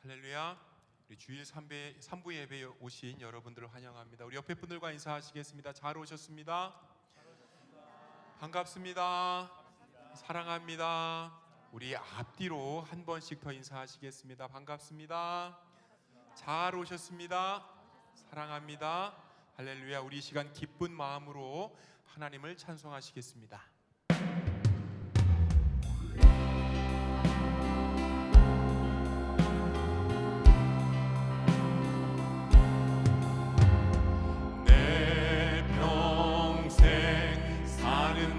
할렐루야. 우리 주일 3부 예배에 오신 여러분들을 환영합니다. 우리 옆에 분들과 인사하시겠습니다. 잘 오셨습니다. 반갑습니다. 사랑합니다. 우리 앞뒤로 한 번씩 더 인사하시겠습니다. 반갑습니다. 잘 오셨습니다. 사랑합니다. 할렐루야. 우리 이 시간 기쁜 마음으로 하나님을 찬송하시겠습니다.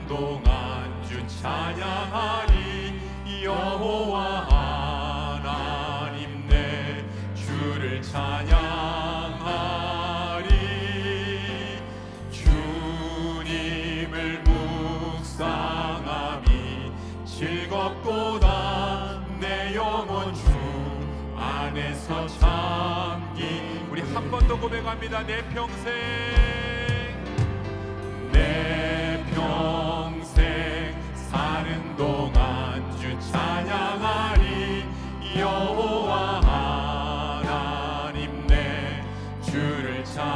동안 주 찬양하리. 여호와 하나님 내 주를 찬양하리. 주님을 묵상함이 즐겁도다. 내 영혼 주 안에서 잠긴. 우리 한 번 더 고백합니다. 내 평생 사는 동안 주 찬양하리. 여호와 하나님 내 주를 찬양하리.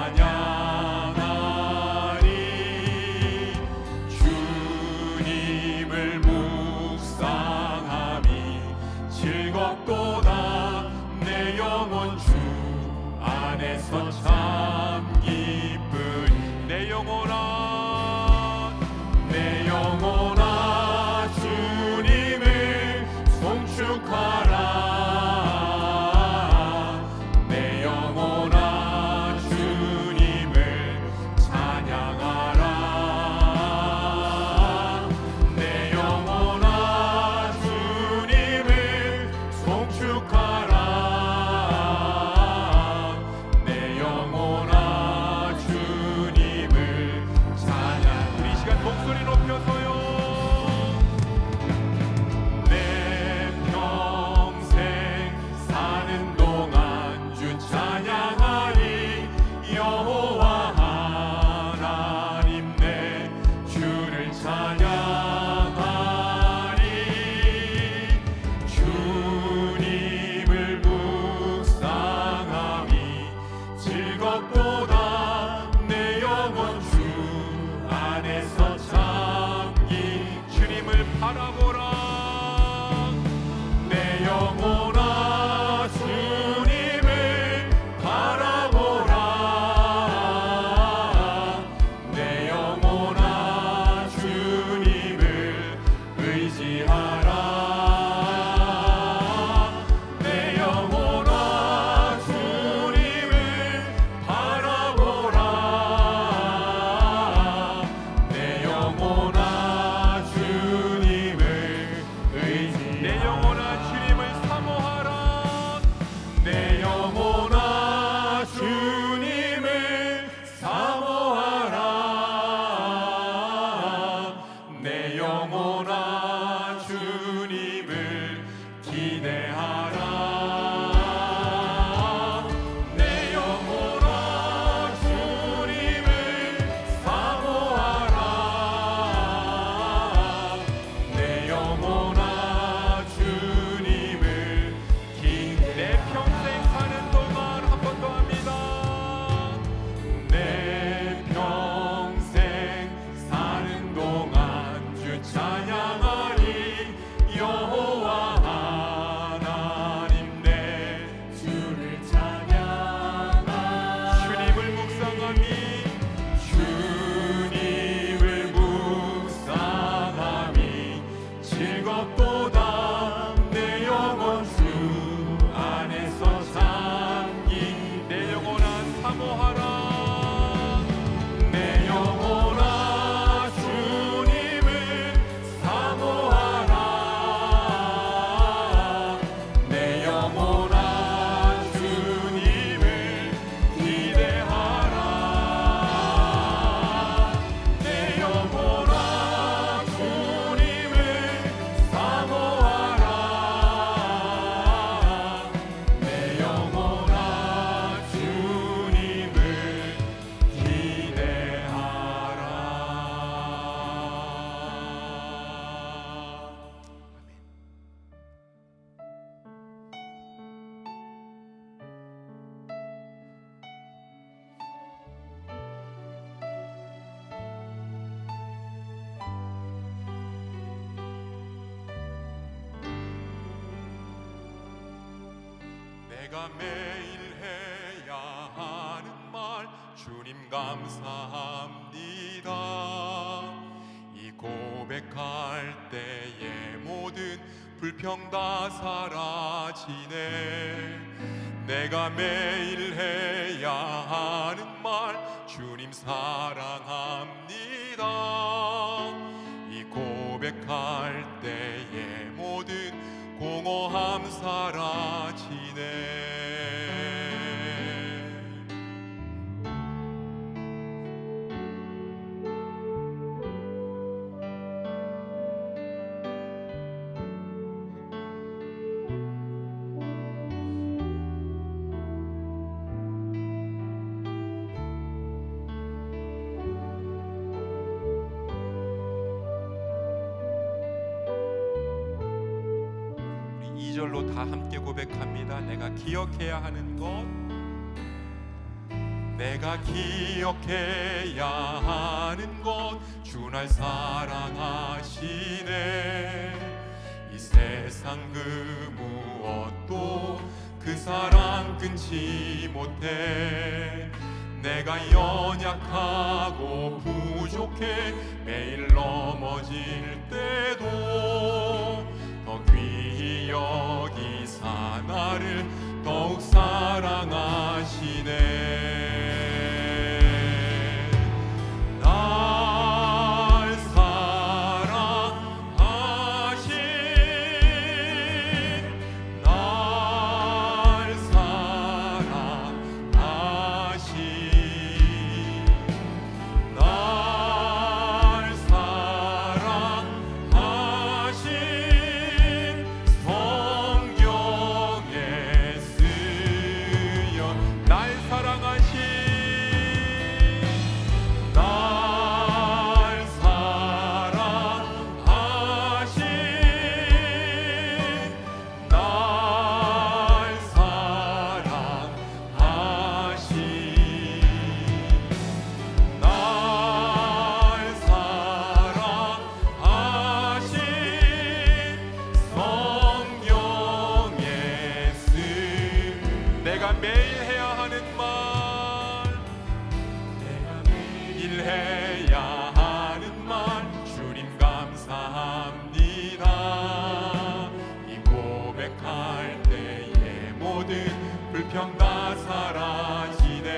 주님을 묵상함이 즐겁도다. 내 영혼 주 안에서 참 기쁘리. 내 영혼아 주님을 송축하라. 내 영혼아 주님을 찬양하라. 내 내가 매일 해야 하는 말 주님 감사합니다. 이 고백할 때의 모든 불평 다 사라지네. 내가 매일 해야 하는 말 주님 사랑합니다. 이 고백할 때의 모든 공허함 사라지네. 다 함께 고백합니다. 내가 기억해야 하는 것, 내가 기억해야 하는 것, 주 날 사랑하시네. 이 세상 그 무엇도 그 사랑 끊지 못해. 내가 연약하고 부족해 매일 넘어질 때도 더 귀히 여기사 나를 더욱 사랑하시네. 날 사랑하신, 날 사랑하신, 날 사랑하신 성경에 쓰여 날 사랑하신, 날 사랑하신, 날 사랑하신, 날 사랑하신 성경에 쓰 내가 매일 해야 하는 말, 내가 매일 해야 하는 말 주님 감사합니다. 이 고백할 때의 모든 불평 다 사라지네.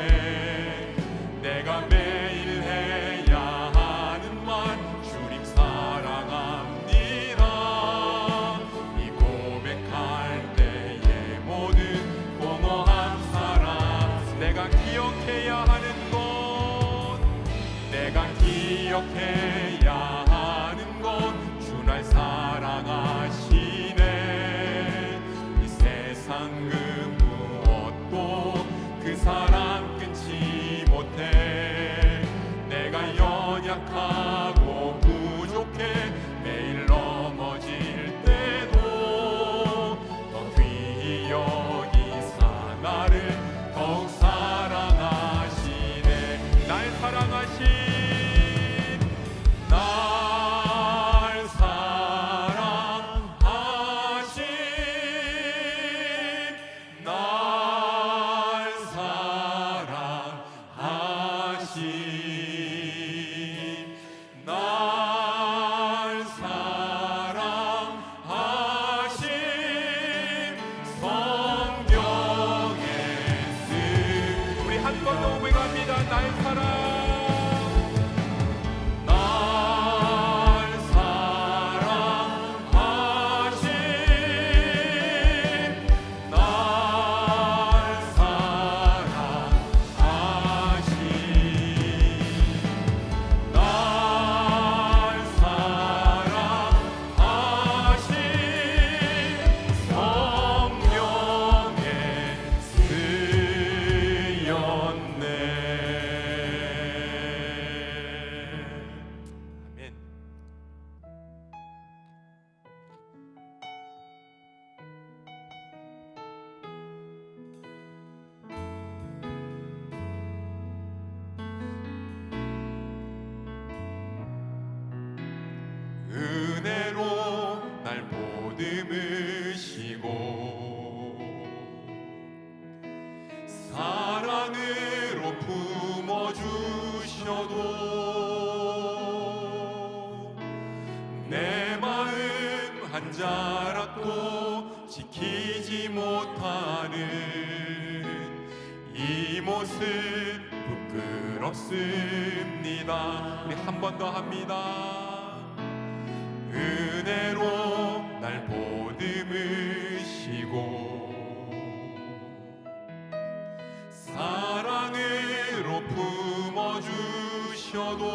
내가 매일 해야 하는 말 주님 사랑합니다. 이 고백할 때의 모든 공허한 사랑, 내가 기억해야 하는 것, 내가 기억해야 하는 것, 주 날 사랑하시네. 이 세상 그 무엇도 그 사랑 끊지 못해. 내가 연약하고 부족해 매일 넘어질 때도 더 귀히 여기사 나를 더욱 사랑하시네. 날 사랑하신, 날 사랑하신, 날 사랑하신, 날 사랑하신 성경에 쓰 우리 한 번 더 고백합니다. 날 사랑, 날 사랑하신, 날 사랑하신, 날 사랑하신 성경에 쓰였네. 아멘. 은혜로 날 보듬으시고 한 자락도 지키지 못하는 이 모습 부끄럽습니다. 우리 한 번 더 합니다. 은혜로 날 보듬으시고 사랑으로 품어주셔도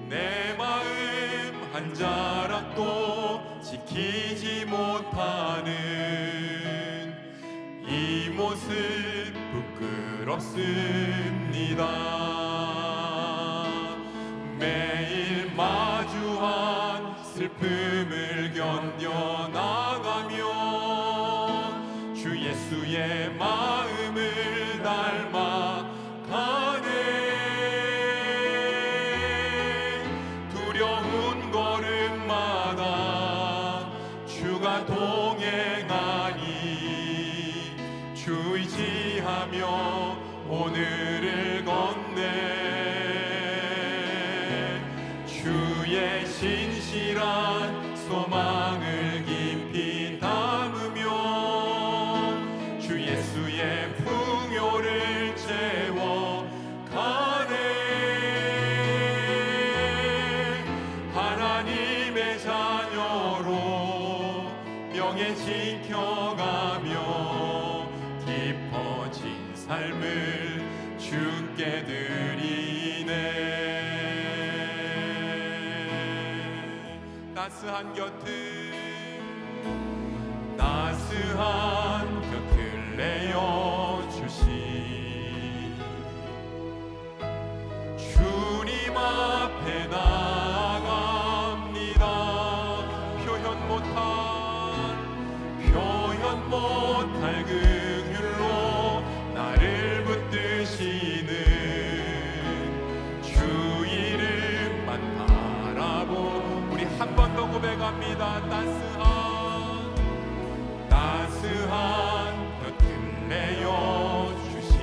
내 마음 한 자락도 지키지 못하는 이 모습 부끄럽습니다. 매일 마주한 슬픔을 견뎌나가며 주 예수의 마음을 닮아가네. 두려운 걸음마다 주가 동행하니 주 의지하며 오늘을 걷네. 주의 신실한 소망을 깊이 담으며 주 예수의 풍요를 채워가네. 하나님의 자녀로 명예 지켜가며 깊어진 삶을 주께 드리네. 따스한 곁을 내어주시 주님 앞에 나아갑니다. 표현 못할 긍휼로 나를 붙드시는 주 이름만 바라보. 우리 한 번 더 고백합니다. 따스한 곁을 내어주시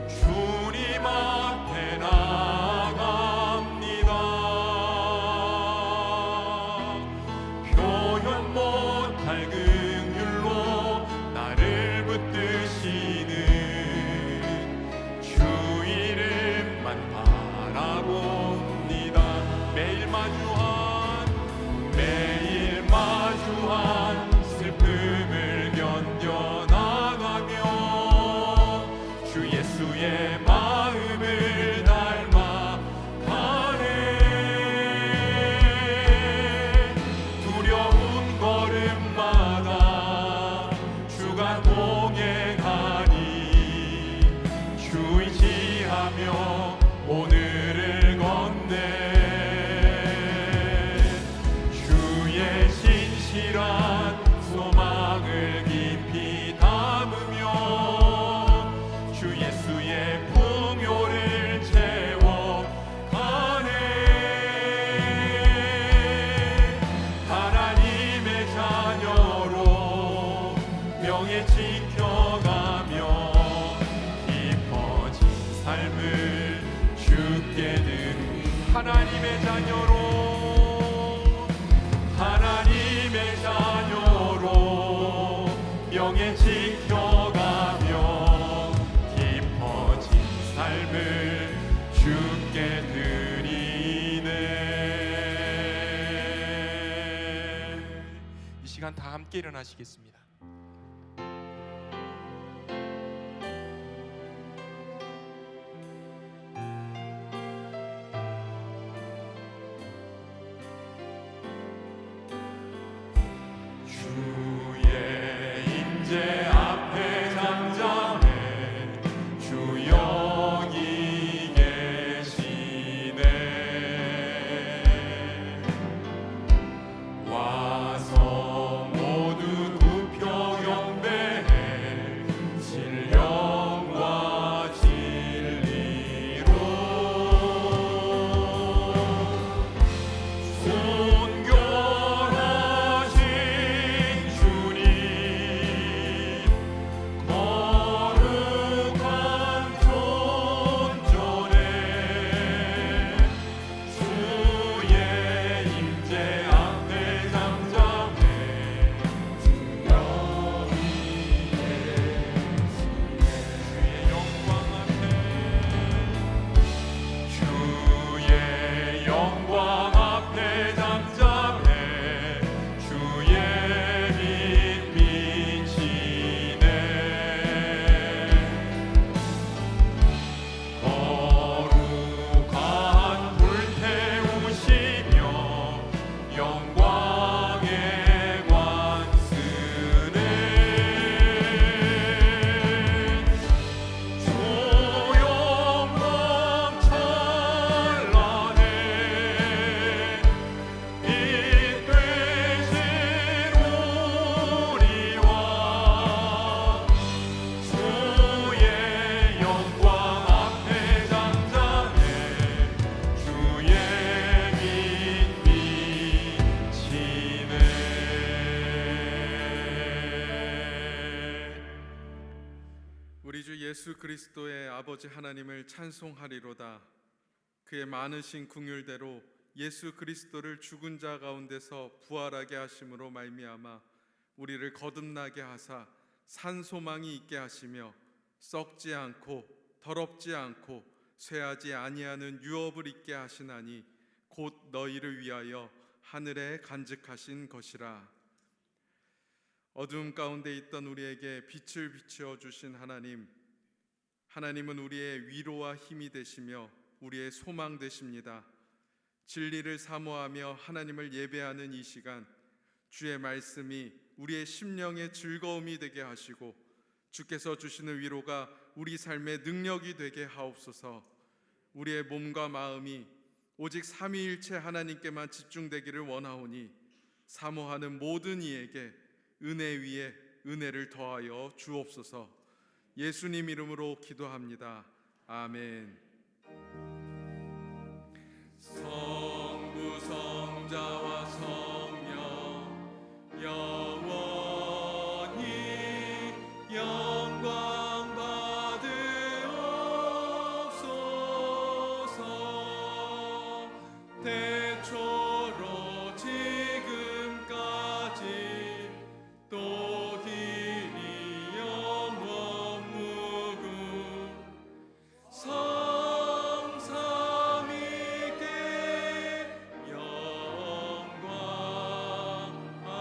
주님 앞에 나아갑니다. 표현 못할 긍휼로 나를 붙드시는 주 이름만 바라봅니다. 매일 마주한 슬픔을 견뎌나가며 주 예수의 마음을 닮아가네. 두려운 걸음마다 주가 동행하니 주 의지하며 오늘을 걷네. 신실한 소망을 깊이 담으며 주 예수의 풍요를 채워가네. 하나님의 자녀로 명예 지켜가며 깊어진 삶을 주께 드린 하나님의 자녀로 명예 지켜가며 깊어진 삶을 주께 드리네. 이 시간 다 함께 일어나시겠습니다. 제 앞에 잠잠해 주 여기 계시네. 와서 모두 굽혀 그리스도의 아버지 하나님을 찬송하리로다. 그의 많으신 긍휼대로 예수 그리스도를 죽은 자 가운데서 부활하게 하심으로 말미암아 우리를 거듭나게 하사 산 소망이 있게 하시며 썩지 않고 더럽지 않고 쇠하지 아니하는 유업을 있게 하시나니 곧 너희를 위하여 하늘에 간직하신 것이라. 어두움 가운데 있던 우리에게 빛을 비추어 주신 하나님은 우리의 위로와 힘이 되시며 우리의 소망 되십니다. 진리를 사모하며 하나님을 예배하는 이 시간, 주의 말씀이 우리의 심령의 즐거움이 되게 하시고 주께서 주시는 위로가 우리 삶의 능력이 되게 하옵소서. 우리의 몸과 마음이 오직 삼위일체 하나님께만 집중되기를 원하오니 사모하는 모든 이에게 은혜 위에 은혜를 더하여 주옵소서. 예수님 이름으로 기도합니다. 아멘. 성부 성자와 성령 영원히 영광 받으옵소서. 대초로 지금까지 또 길이 영원 무궁 성삼위께 영광. 아멘.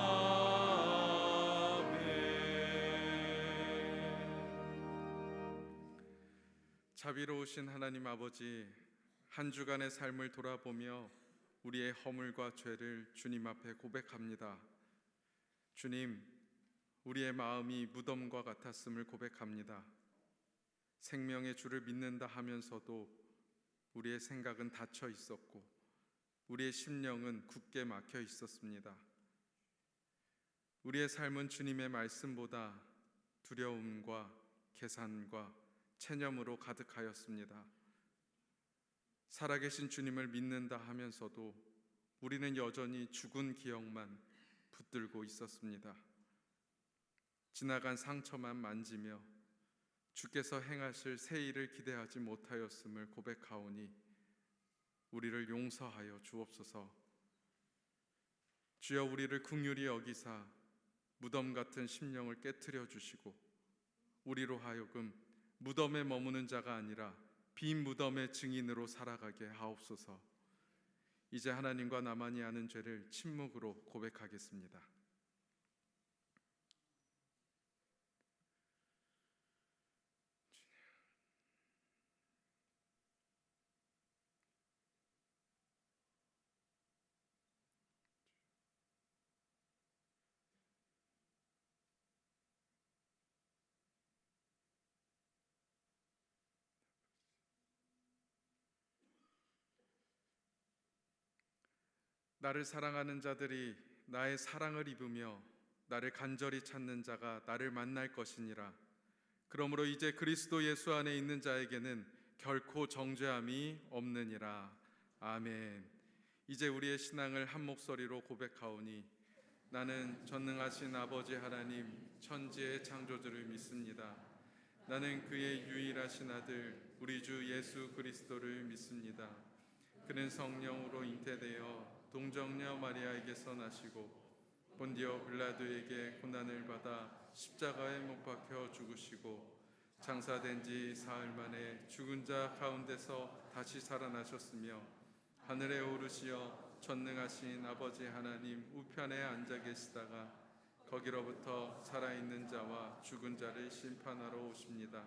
자비로우신 하나님 아버지, 한 주간의 삶을 돌아보며 우리의 허물과 죄를 주님 앞에 고백합니다. 주님, 우리의 마음이 무덤과 같았음을 고백합니다. 생명의 주를 믿는다 하면서도 우리의 생각은 닫혀 있었고 우리의 심령은 굳게 막혀 있었습니다. 우리의 삶은 주님의 말씀보다 두려움과 계산과 체념으로 가득하였습니다. 살아계신 주님을 믿는다 하면서도 우리는 여전히 죽은 기억만 붙들고 있었습니다. 지나간 상처만 만지며 주께서 행하실 새 일을 기대하지 못하였음을 고백하오니 우리를 용서하여 주옵소서. 주여, 우리를 긍휼히 여기사 무덤 같은 심령을 깨트려 주시고 우리로 하여금 무덤에 머무는 자가 아니라 빈 무덤의 증인으로 살아가게 하옵소서. 이제 하나님과 나만이 아는 죄를 침묵으로 고백하겠습니다. 나를 사랑하는 자들이 나의 사랑을 입으며 나를 간절히 찾는 자가 나를 만날 것이니라. 그러므로 이제 그리스도 예수 안에 있는 자에게는 결코 정죄함이 없느니라. 아멘. 이제 우리의 신앙을 한 목소리로 고백하오니 나는 전능하신 아버지 하나님 천지의 창조주를 믿습니다. 나는 그의 유일하신 아들 우리 주 예수 그리스도를 믿습니다. 그는 성령으로 잉태되어 동정녀 마리아에게서 나시고 본디오 빌라도에게 고난을 받아 십자가에 못 박혀 죽으시고 장사된 지 사흘 만에 죽은 자 가운데서 다시 살아나셨으며 하늘에 오르시어 전능하신 아버지 하나님 우편에 앉아 계시다가 거기로부터 살아있는 자와 죽은 자를 심판하러 오십니다.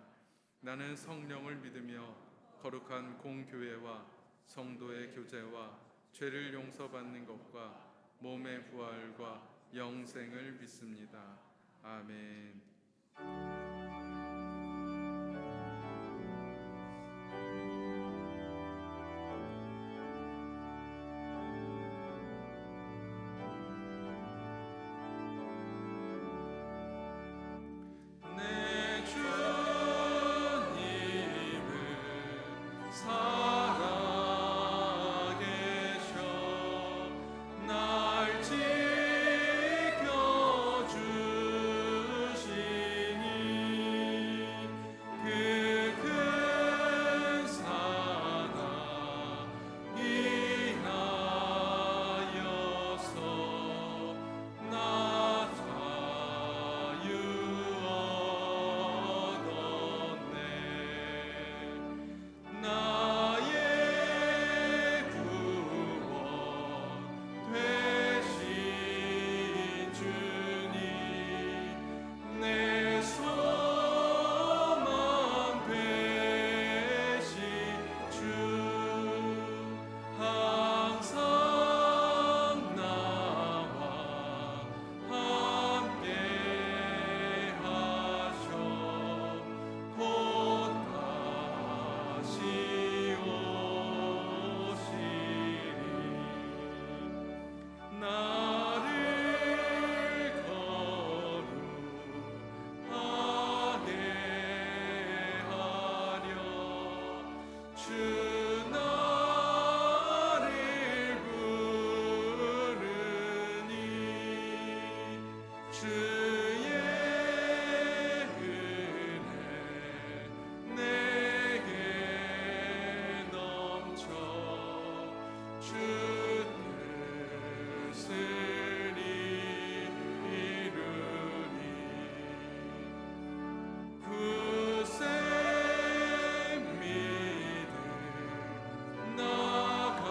나는 성령을 믿으며 거룩한 공교회와 성도의 교제와 죄를 용서받는 것과 몸의 부활과 영생을 믿습니다. 아멘. 지켜주시니 나를 부르니 주의 은혜 내게 넘쳐 주 뜻을 이루니 굳세 믿음 나가지고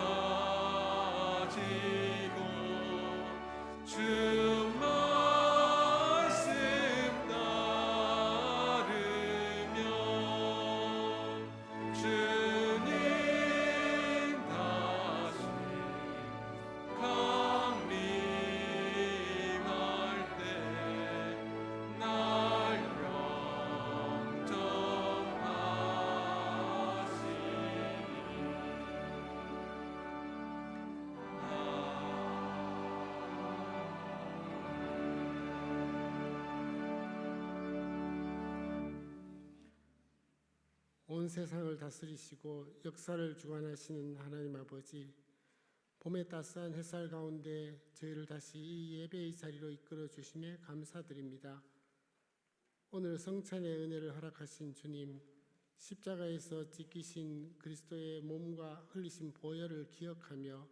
주 말씀 따르며 주님 다시 강림할 때 날 온 세상을 다스리시고 역사를 주관하시는 하나님 아버지, 봄의 따스한 햇살 가운데 저희를 다시 이 예배의 자리로 이끌어 주심에 감사드립니다. 오늘 성찬의 은혜를 허락하신 주님, 십자가에서 찢기신 그리스도의 몸과 흘리신 보혈을 기억하며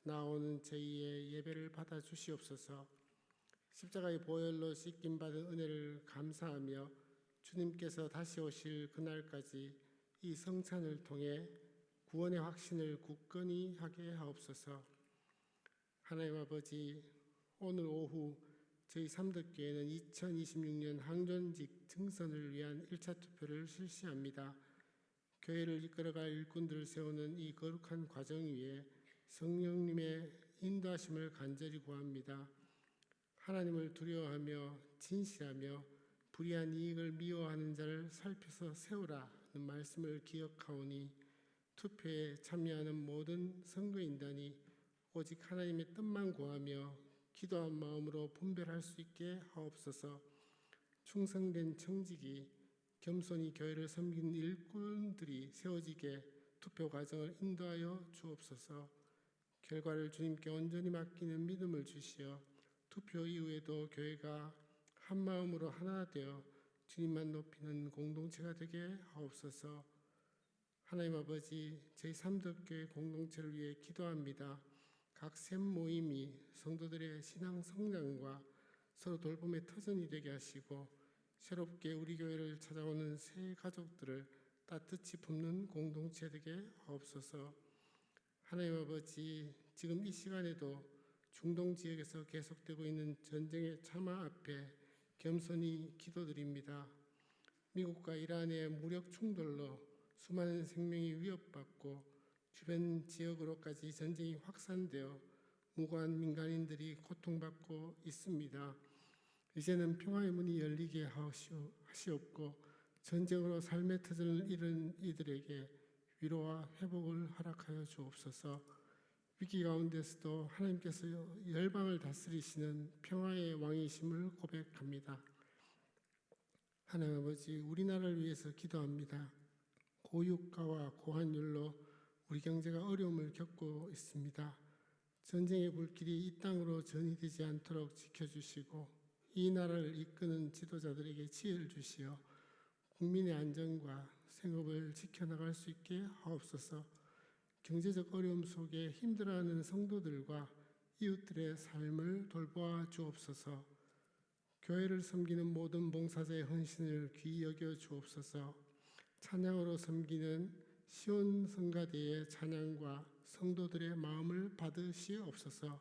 나오는 저희의 예배를 받아 주시옵소서. 십자가의 보혈로 씻김 받은 은혜를 감사하며 주님께서 다시 오실 그날까지 이 성찬을 통해 구원의 확신을 굳건히 하게 하옵소서. 하나님 아버지, 오늘 오후 저희 삼덕교회는 2026년 항존직 증선을 위한 1차 투표를 실시합니다. 교회를 이끌어갈 일꾼들을 세우는 이 거룩한 과정 위에 성령님의 인도하심을 간절히 구합니다. 하나님을 두려워하며 진실하며 불의한 이익을 미워하는 자를 살펴서 세우라는 말씀을 기억하오니 투표에 참여하는 모든 선거인단이 오직 하나님의 뜻만 구하며 기도한 마음으로 분별할 수 있게 하옵소서. 충성된 청직이 겸손히 교회를 섬기는 일꾼들이 세워지게 투표 과정을 인도하여 주옵소서. 결과를 주님께 온전히 맡기는 믿음을 주시어 투표 이후에도 교회가 한 마음으로 하나 되어 주님만 높이는 공동체가 되게 하옵소서. 하나님 아버지, 저희 삼덕교회 공동체를 위해 기도합니다. 각 샘 모임이 성도들의 신앙 성장과 서로 돌봄의 터전이 되게 하시고 새롭게 우리 교회를 찾아오는 새 가족들을 따뜻이 품는 공동체 되게 하옵소서. 하나님 아버지, 지금 이 시간에도 중동 지역에서 계속되고 있는 전쟁의 참화 앞에 겸손히 기도드립니다. 미국과 이란의 무력 충돌로 수많은 생명이 위협받고 주변 지역으로까지 전쟁이 확산되어 무고한 민간인들이 고통받고 있습니다. 이제는 평화의 문이 열리게 하시옵고 전쟁으로 삶의 터전을 잃은 이들에게 위로와 회복을 허락하여 주옵소서. 위기 가운데서도 하나님께서 열방을 다스리시는 평화의 왕이심을 고백합니다. 하나님 아버지, 우리나라를 위해서 기도합니다. 고유가와 고환율로 우리 경제가 어려움을 겪고 있습니다. 전쟁의 불길이 이 땅으로 전이되지 않도록 지켜주시고 이 나라를 이끄는 지도자들에게 지혜를 주시어 국민의 안전과 생업을 지켜나갈 수 있게 하옵소서. 경제적 어려움 속에 힘들어하는 성도들과 이웃들의 삶을 돌보아 주옵소서. 교회를 섬기는 모든 봉사자의 헌신을 귀히 여겨 주옵소서. 찬양으로 섬기는 시온 성가대의 찬양과 성도들의 마음을 받으시옵소서.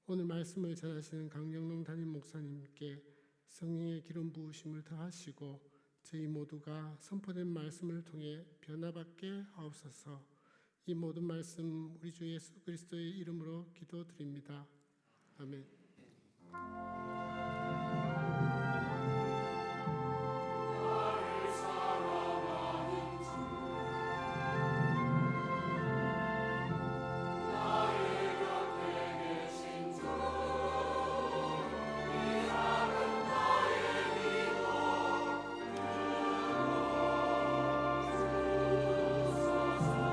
오늘 말씀을 전하시는 강영롱 담임 목사님께 성령의 기름 부으심을 더하시고 저희 모두가 선포된 말씀을 통해 변화받게 하옵소서. 이 모든 말씀 우리 주 예수 그리스도의 이름으로 기도드립니다. 아멘. 주옵소서.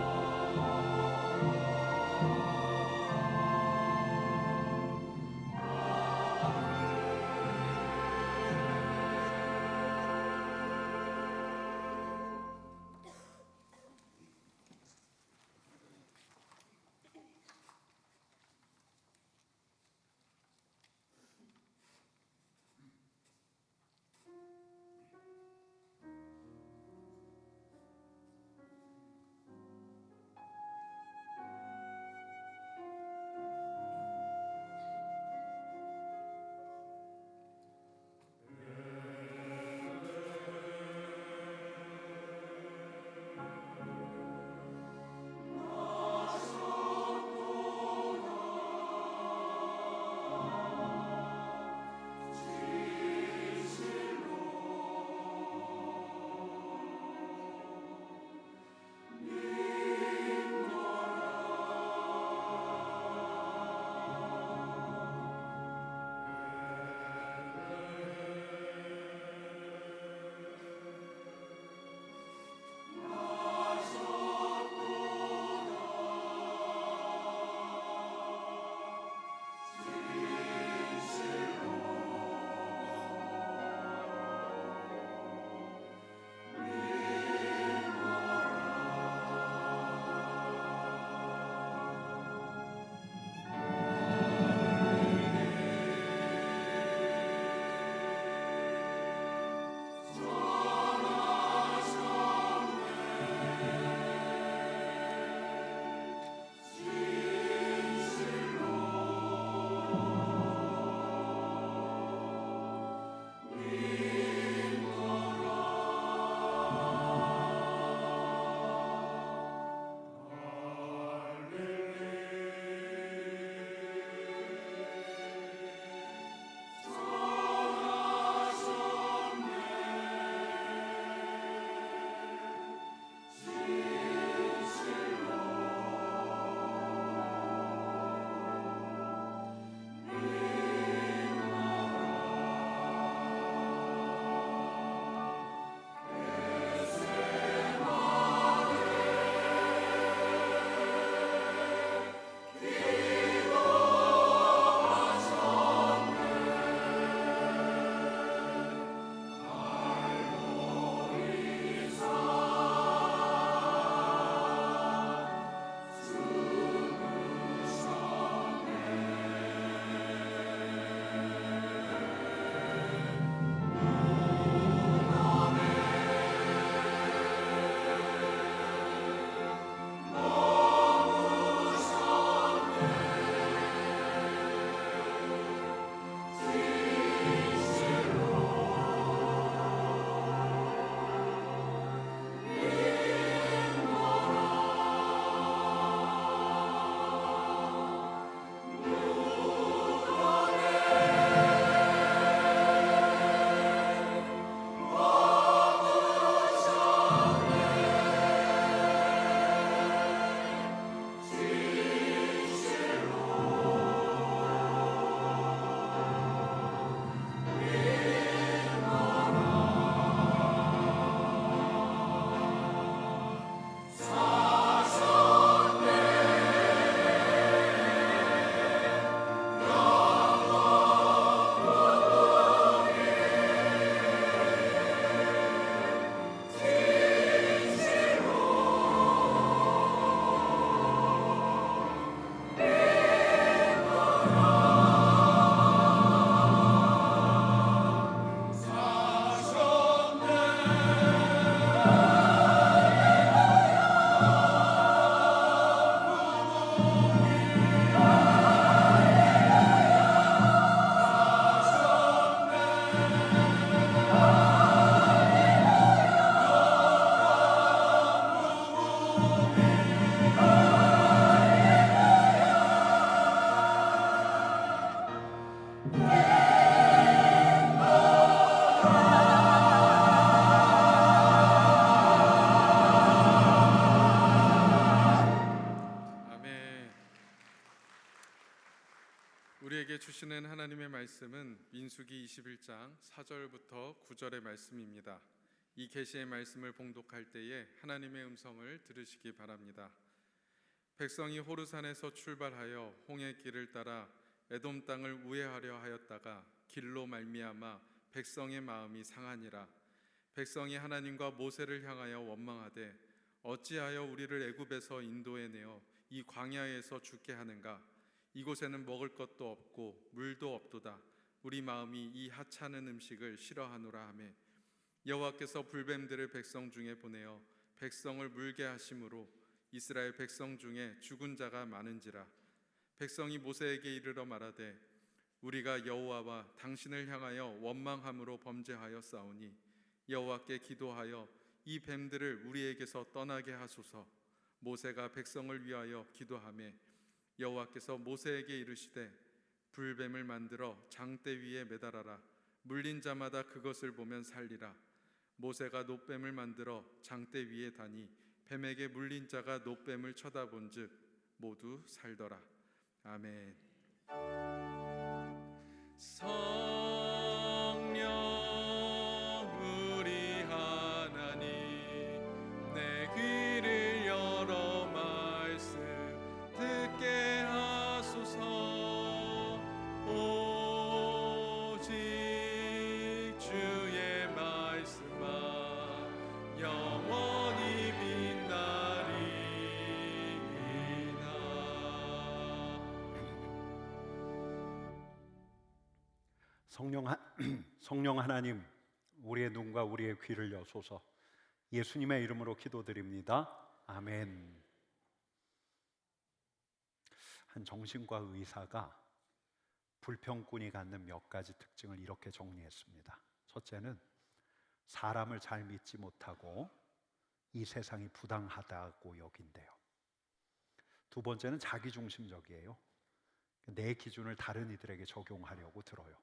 우리에게 주시는 하나님의 말씀은 민수기 21장 4절부터 9절의 말씀입니다. 이 계시의 말씀을 봉독할 때에 하나님의 음성을 들으시기 바랍니다. 백성이 호르산에서 출발하여 홍해 길을 따라 에돔 땅을 우회하려 하였다가 길로 말미암아 백성의 마음이 상하니라. 백성이 하나님과 모세를 향하여 원망하되 어찌하여 우리를 애굽에서 인도해 내어 이 광야에서 죽게 하는가? 이곳에는 먹을 것도 없고 물도 없도다. 우리 마음이 이 하찮은 음식을 싫어하노라 하매 여호와께서 불뱀들을 백성 중에 보내어 백성을 물게 하심으로 이스라엘 백성 중에 죽은 자가 많은지라. 백성이 모세에게 이르러 말하되 우리가 여호와와 당신을 향하여 원망함으로 범죄하여 싸우니 여호와께 기도하여 이 뱀들을 우리에게서 떠나게 하소서. 모세가 백성을 위하여 기도하매 여호와께서 모세에게 이르시되 불뱀을 만들어 장대 위에 매달아라. 물린 자마다 그것을 보면 살리라. 모세가 놋뱀을 만들어 장대 위에 다니 뱀에게 물린 자가 놋뱀을 쳐다본즉 모두 살더라. 아멘. 성령 우리 하나님, 내 귀를 열어 말씀 듣게 하소서. 오직 주의 말씀만 영원히 빛나리이다. 성령 하나님, 우리의 눈과 우리의 귀를 여소서. 예수님의 이름으로 기도드립니다. 아멘. 한 정신과 의사가 불평꾼이 갖는 몇 가지 특징을 이렇게 정리했습니다. 첫째는 사람을 잘 믿지 못하고 이 세상이 부당하다고 여긴대요. 두 번째는 자기중심적이에요. 내 기준을 다른 이들에게 적용하려고 들어요.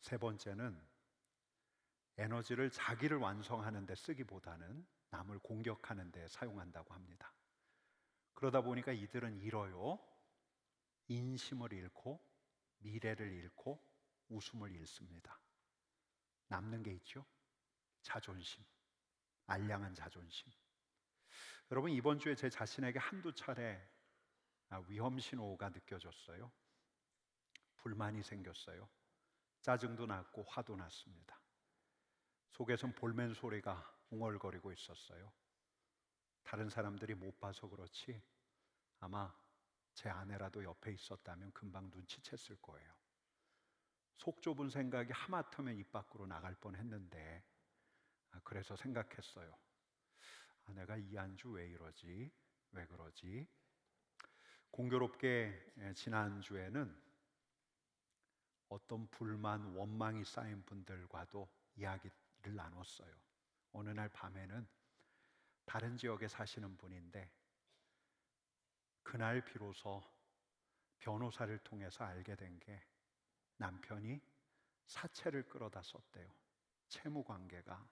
세 번째는 에너지를 자기를 완성하는 데 쓰기보다는 남을 공격하는 데 사용한다고 합니다. 그러다 보니까 이들은 잃어요. 인심을 잃고 미래를 잃고 웃음을 잃습니다. 남는 게 있죠. 자존심, 알량한 자존심. 여러분, 이번 주에 제 자신에게 한두 차례 위험 신호가 느껴졌어요. 불만이 생겼어요. 짜증도 났고 화도 났습니다. 속에선 볼멘 소리가 웅얼거리고 있었어요. 다른 사람들이 못 봐서 그렇지 아마 제 아내라도 옆에 있었다면 금방 눈치챘을 거예요. 속 좁은 생각이 하마터면 입 밖으로 나갈 뻔했는데 그래서 생각했어요. 내가 이 한 주 왜 이러지? 왜 그러지? 공교롭게 지난주에는 어떤 불만, 원망이 쌓인 분들과도 이야기를 나눴어요. 어느 날 밤에는 다른 지역에 사시는 분인데 그날 비로소 변호사를 통해서 알게 된 게 남편이 사채를 끌어다 썼대요. 채무 관계가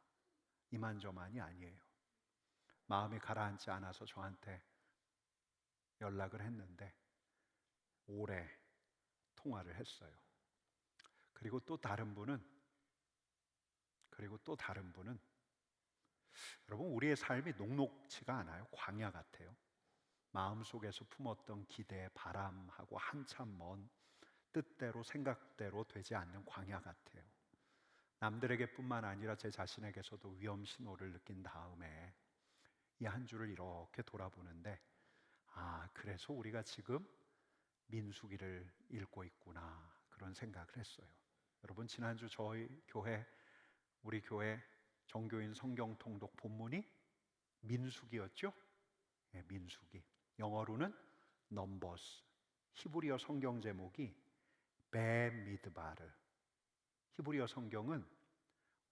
이만저만이 아니에요. 마음이 가라앉지 않아서 저한테 연락을 했는데 오래 통화를 했어요. 그리고 또 다른 분은 여러분, 우리의 삶이 녹록지가 않아요. 광야 같아요. 마음속에서 품었던 기대, 바람하고 한참 먼 뜻대로 생각대로 되지 않는 광야 같아요. 남들에게 뿐만 아니라 제 자신에게서도 위험 신호를 느낀 다음에 이 한 주를 이렇게 돌아보는데 그래서 우리가 지금 민수기를 읽고 있구나, 그런 생각을 했어요. 여러분, 지난주 우리 교회 정교인 성경 통독 본문이 민수기였죠? 네, 민수기. 영어로는 넘버스. 히브리어 성경 제목이 베미드바르. 히브리어 성경은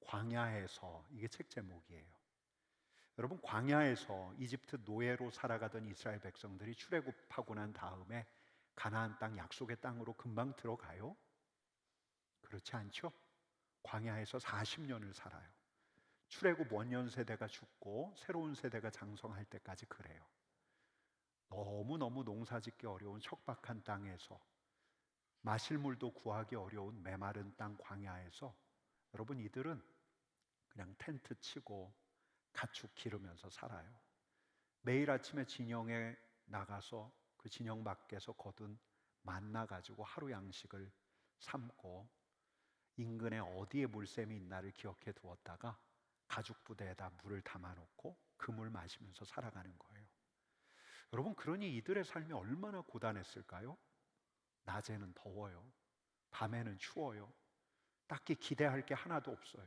광야에서, 이게 책 제목이에요. 여러분, 광야에서 이집트 노예로 살아가던 이스라엘 백성들이 출애굽하고 난 다음에 가나안 땅, 약속의 땅으로 금방 들어가요? 그렇지 않죠? 광야에서 40년을 살아요. 출애굽 원년 세대가 죽고 새로운 세대가 장성할 때까지 그래요. 너무너무 농사짓기 어려운 척박한 땅에서 마실 물도 구하기 어려운 메마른 땅 광야에서 여러분 이들은 그냥 텐트 치고 가축 기르면서 살아요. 매일 아침에 진영에 나가서 그 진영 밖에서 거둔 만나 가지고 하루 양식을 삶고 인근에 어디에 물샘이 있나를 기억해 두었다가 가죽 부대에다 물을 담아 놓고 그 물 마시면서 살아가는 거예요. 여러분, 그러니 이들의 삶이 얼마나 고단했을까요? 낮에는 더워요. 밤에는 추워요. 딱히 기대할 게 하나도 없어요.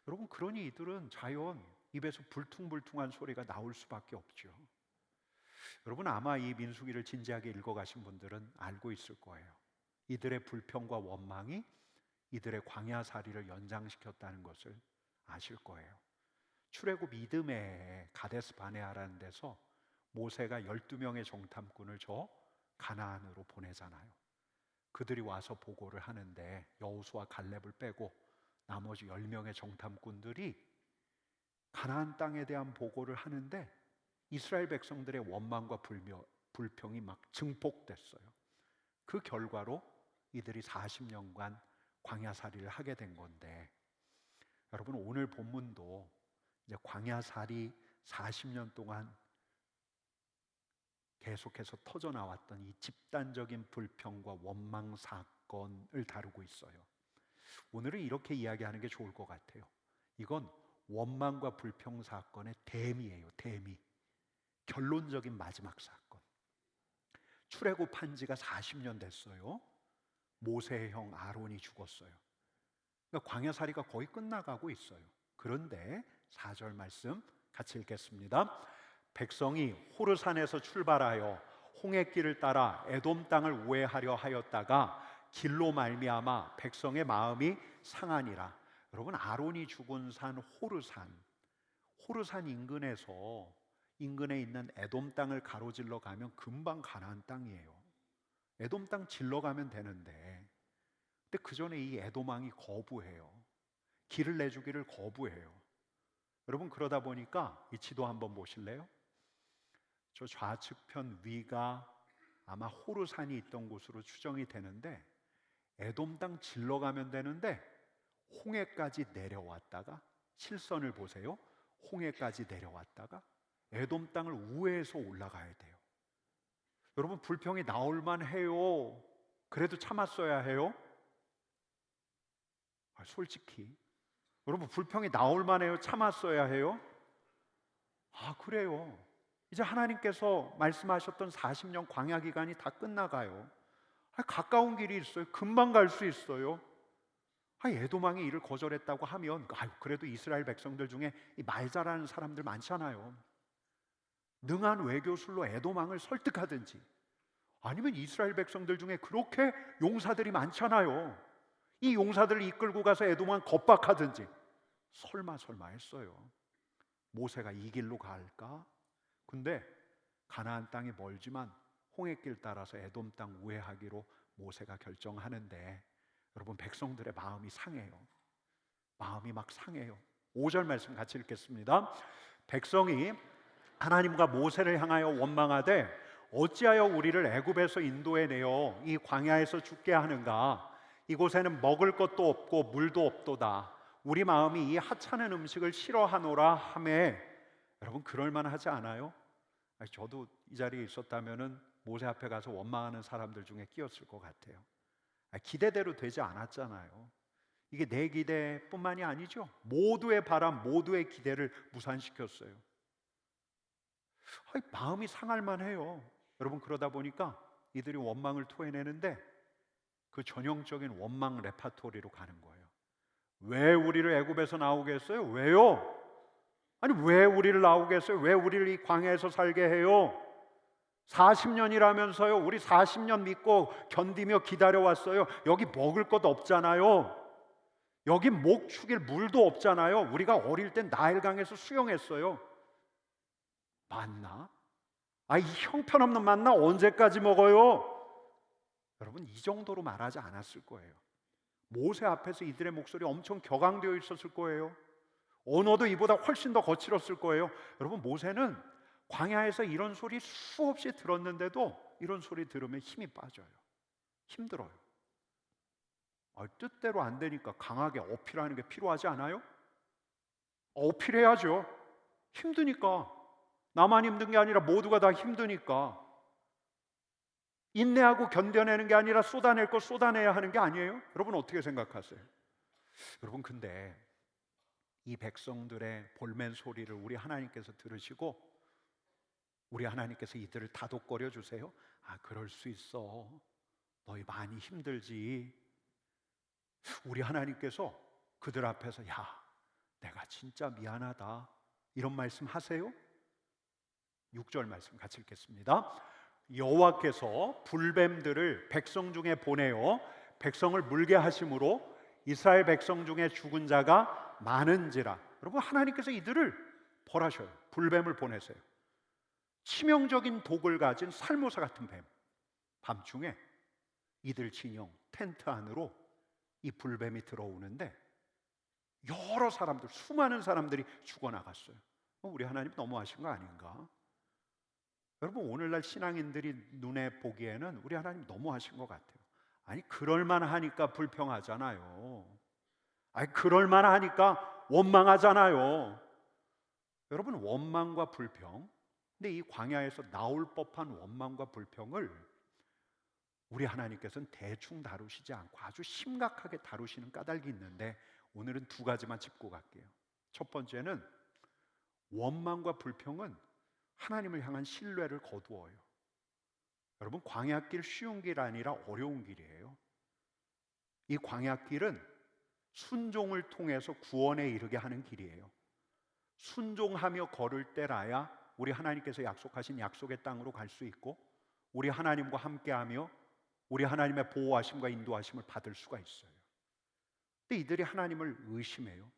여러분, 그러니 이들은 자연 입에서 불퉁불퉁한 소리가 나올 수밖에 없죠. 여러분, 아마 이 민수기를 진지하게 읽어가신 분들은 알고 있을 거예요. 이들의 불평과 원망이 이들의 광야살이를 연장시켰다는 것을 아실 거예요. 출애굽 이듬해에 가데스 바네아라는 데서 모세가 12명의 정탐꾼을 저 가나안으로 보내잖아요. 그들이 와서 보고를 하는데 여호수아 갈렙을 빼고 나머지 10명의 정탐꾼들이 가나안 땅에 대한 보고를 하는데 이스라엘 백성들의 원망과 불평이 막 증폭됐어요. 그 결과로 이들이 40년간 광야살이를 하게 된 건데, 여러분 오늘 본문도 이제 광야살이 40년 동안 계속해서 터져 나왔던 이 집단적인 불평과 원망 사건을 다루고 있어요. 오늘은 이렇게 이야기하는 게 좋을 것 같아요. 이건 원망과 불평 사건의 대미예요. 대미. 결론적인 마지막 사건. 출애굽한 지가 40년 됐어요. 모세의 형 아론이 죽었어요. 그러니까 광야살이가 거의 끝나가고 있어요. 그런데 4절 말씀 같이 읽겠습니다. 백성이 호르산에서 출발하여 홍해길을 따라 에돔 땅을 우회하려 하였다가 길로 말미암아 백성의 마음이 상하니라. 여러분, 아론이 죽은 산 호르산, 호르산 인근에 있는 에돔 땅을 가로질러 가면 금방 가나안 땅이에요. 에돔 땅 질러 가면 되는데, 근데 그 전에 이 에돔 왕이 거부해요. 길을 내주기를 거부해요. 여러분, 그러다 보니까 이 지도 한번 보실래요? 저 좌측편 위가 아마 호르산이 있던 곳으로 추정이 되는데, 에돔 땅 질러 가면 되는데 홍해까지 내려왔다가, 실선을 보세요. 홍해까지 내려왔다가 에돔 땅을 우회해서 올라가야 돼요. 여러분, 불평이 나올만 해요. 그래도 참았어야 해요. 솔직히 여러분, 불평이 나올만 해요. 참았어야 해요. 그래요. 이제 하나님께서 말씀하셨던 40년 광야 기간이 다 끝나가요. 가까운 길이 있어요. 금방 갈 수 있어요. 에돔 왕이 이를 거절했다고 하면 그래도 이스라엘 백성들 중에 이 말 잘하는 사람들 많잖아요. 능한 외교술로 에돔 왕을 설득하든지, 아니면 이스라엘 백성들 중에 그렇게 용사들이 많잖아요. 이 용사들을 이끌고 가서 에돔 왕 겁박하든지. 설마 했어요. 모세가 이 길로 갈까? 근데 가나안 땅이 멀지만 홍해길 따라서 에돔 땅 우회하기로 모세가 결정하는데, 여러분, 백성들의 마음이 상해요. 마음이 막 상해요. 5절 말씀 같이 읽겠습니다. 백성이 하나님과 모세를 향하여 원망하되 어찌하여 우리를 애굽에서 인도해 내어 이 광야에서 죽게 하는가? 이곳에는 먹을 것도 없고 물도 없도다. 우리 마음이 이 하찮은 음식을 싫어하노라 하매. 여러분, 그럴만하지 않아요? 저도 이 자리에 있었다면은 모세 앞에 가서 원망하는 사람들 중에 끼었을 것 같아요. 기대대로 되지 않았잖아요. 이게 내 기대뿐만이 아니죠. 모두의 바람, 모두의 기대를 무산시켰어요. 마음이 상할 만해요. 여러분, 그러다 보니까 이들이 원망을 토해내는데 그 전형적인 원망 레파토리로 가는 거예요. 왜 우리를 애굽에서 나오게 했어요? 왜요? 아니, 왜 우리를 나오게 했어요? 왜 우리를 이 광야에서 살게 해요? 40년이라면서요. 우리 40년 믿고 견디며 기다려왔어요. 여기 먹을 것 없잖아요. 여기 목 축일 물도 없잖아요. 우리가 어릴 땐 나일강에서 수영했어요. 만나? 이 형편없는 만나 언제까지 먹어요? 여러분, 이 정도로 말하지 않았을 거예요. 모세 앞에서 이들의 목소리 엄청 격앙되어 있었을 거예요. 언어도 이보다 훨씬 더 거칠었을 거예요. 여러분, 모세는 광야에서 이런 소리 수없이 들었는데도 이런 소리 들으면 힘이 빠져요. 힘들어요. 뜻대로 안 되니까 강하게 어필하는 게 필요하지 않아요? 어필해야죠. 힘드니까. 나만 힘든 게 아니라 모두가 다 힘드니까. 인내하고 견뎌내는 게 아니라 쏟아낼 거 쏟아내야 하는 게 아니에요? 여러분 어떻게 생각하세요? 여러분 근데 이 백성들의 볼멘 소리를 우리 하나님께서 들으시고 우리 하나님께서 이들을 다독거려 주세요. 그럴 수 있어. 너희 많이 힘들지. 우리 하나님께서 그들 앞에서 내가 진짜 미안하다 이런 말씀 하세요? 6절 말씀 같이 읽겠습니다. 여호와께서 불뱀들을 백성 중에 보내어 백성을 물게 하심으로 이스라엘 백성 중에 죽은 자가 많은지라. 여러분 하나님께서 이들을 벌하셔요. 불뱀을 보내세요. 치명적인 독을 가진 살모사 같은 뱀. 밤중에 이들 진영 텐트 안으로 이 불뱀이 들어오는데 여러 사람들, 수많은 사람들이 죽어나갔어요. 우리 하나님 너무하신 거 아닌가? 여러분 오늘날 신앙인들이 눈에 보기에는 우리 하나님 너무하신 것 같아요. 그럴만하니까 불평하잖아요. 그럴만하니까 원망하잖아요. 여러분 원망과 불평, 근데 이 광야에서 나올 법한 원망과 불평을 우리 하나님께서는 대충 다루시지 않고 아주 심각하게 다루시는 까닭이 있는데 오늘은 두 가지만 짚고 갈게요. 첫 번째는 원망과 불평은 하나님을 향한 신뢰를 거두어요. 여러분 광야길 쉬운 길 아니라 어려운 길이에요. 이 광야길은 순종을 통해서 구원에 이르게 하는 길이에요. 순종하며 걸을 때라야 우리 하나님께서 약속하신 약속의 땅으로 갈 수 있고 우리 하나님과 함께하며 우리 하나님의 보호하심과 인도하심을 받을 수가 있어요. 근데 이들이 하나님을 의심해요.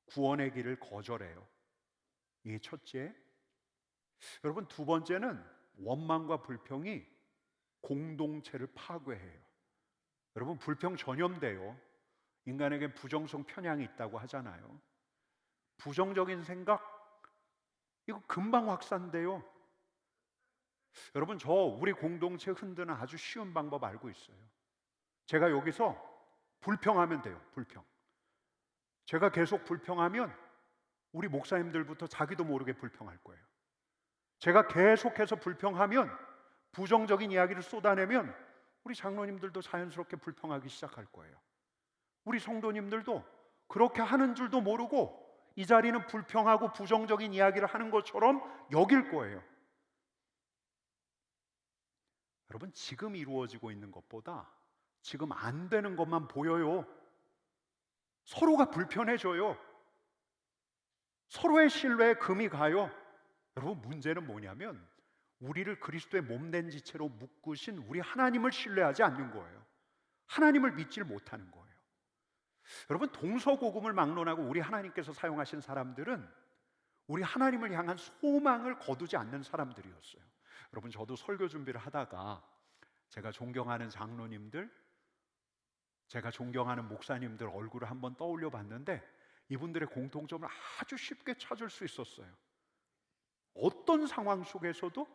구원의 길을 거절해요. 이게 첫째. 여러분 두 번째는 원망과 불평이 공동체를 파괴해요. 여러분 불평 전염돼요. 인간에겐 부정성 편향이 있다고 하잖아요. 부정적인 생각 이거 금방 확산돼요. 여러분 저 우리 공동체 흔드는 아주 쉬운 방법 알고 있어요. 제가 여기서 불평하면 돼요. 불평. 제가 계속 불평하면 우리 목사님들부터 자기도 모르게 불평할 거예요. 제가 계속해서 불평하면 부정적인 이야기를 쏟아내면 우리 장로님들도 자연스럽게 불평하기 시작할 거예요. 우리 성도님들도 그렇게 하는 줄도 모르고 이 자리는 불평하고 부정적인 이야기를 하는 것처럼 여길 거예요. 여러분 지금 이루어지고 있는 것보다 지금 안 되는 것만 보여요. 서로가 불편해져요. 서로의 신뢰에 금이 가요. 여러분 문제는 뭐냐면 우리를 그리스도의 몸된 지체로 묶으신 우리 하나님을 신뢰하지 않는 거예요. 하나님을 믿질 못하는 거예요. 여러분 동서고금을 막론하고 우리 하나님께서 사용하신 사람들은 우리 하나님을 향한 소망을 거두지 않는 사람들이었어요. 여러분 저도 설교 준비를 하다가 제가 존경하는 장로님들, 제가 존경하는 목사님들 얼굴을 한번 떠올려 봤는데 이분들의 공통점을 아주 쉽게 찾을 수 있었어요. 어떤 상황 속에서도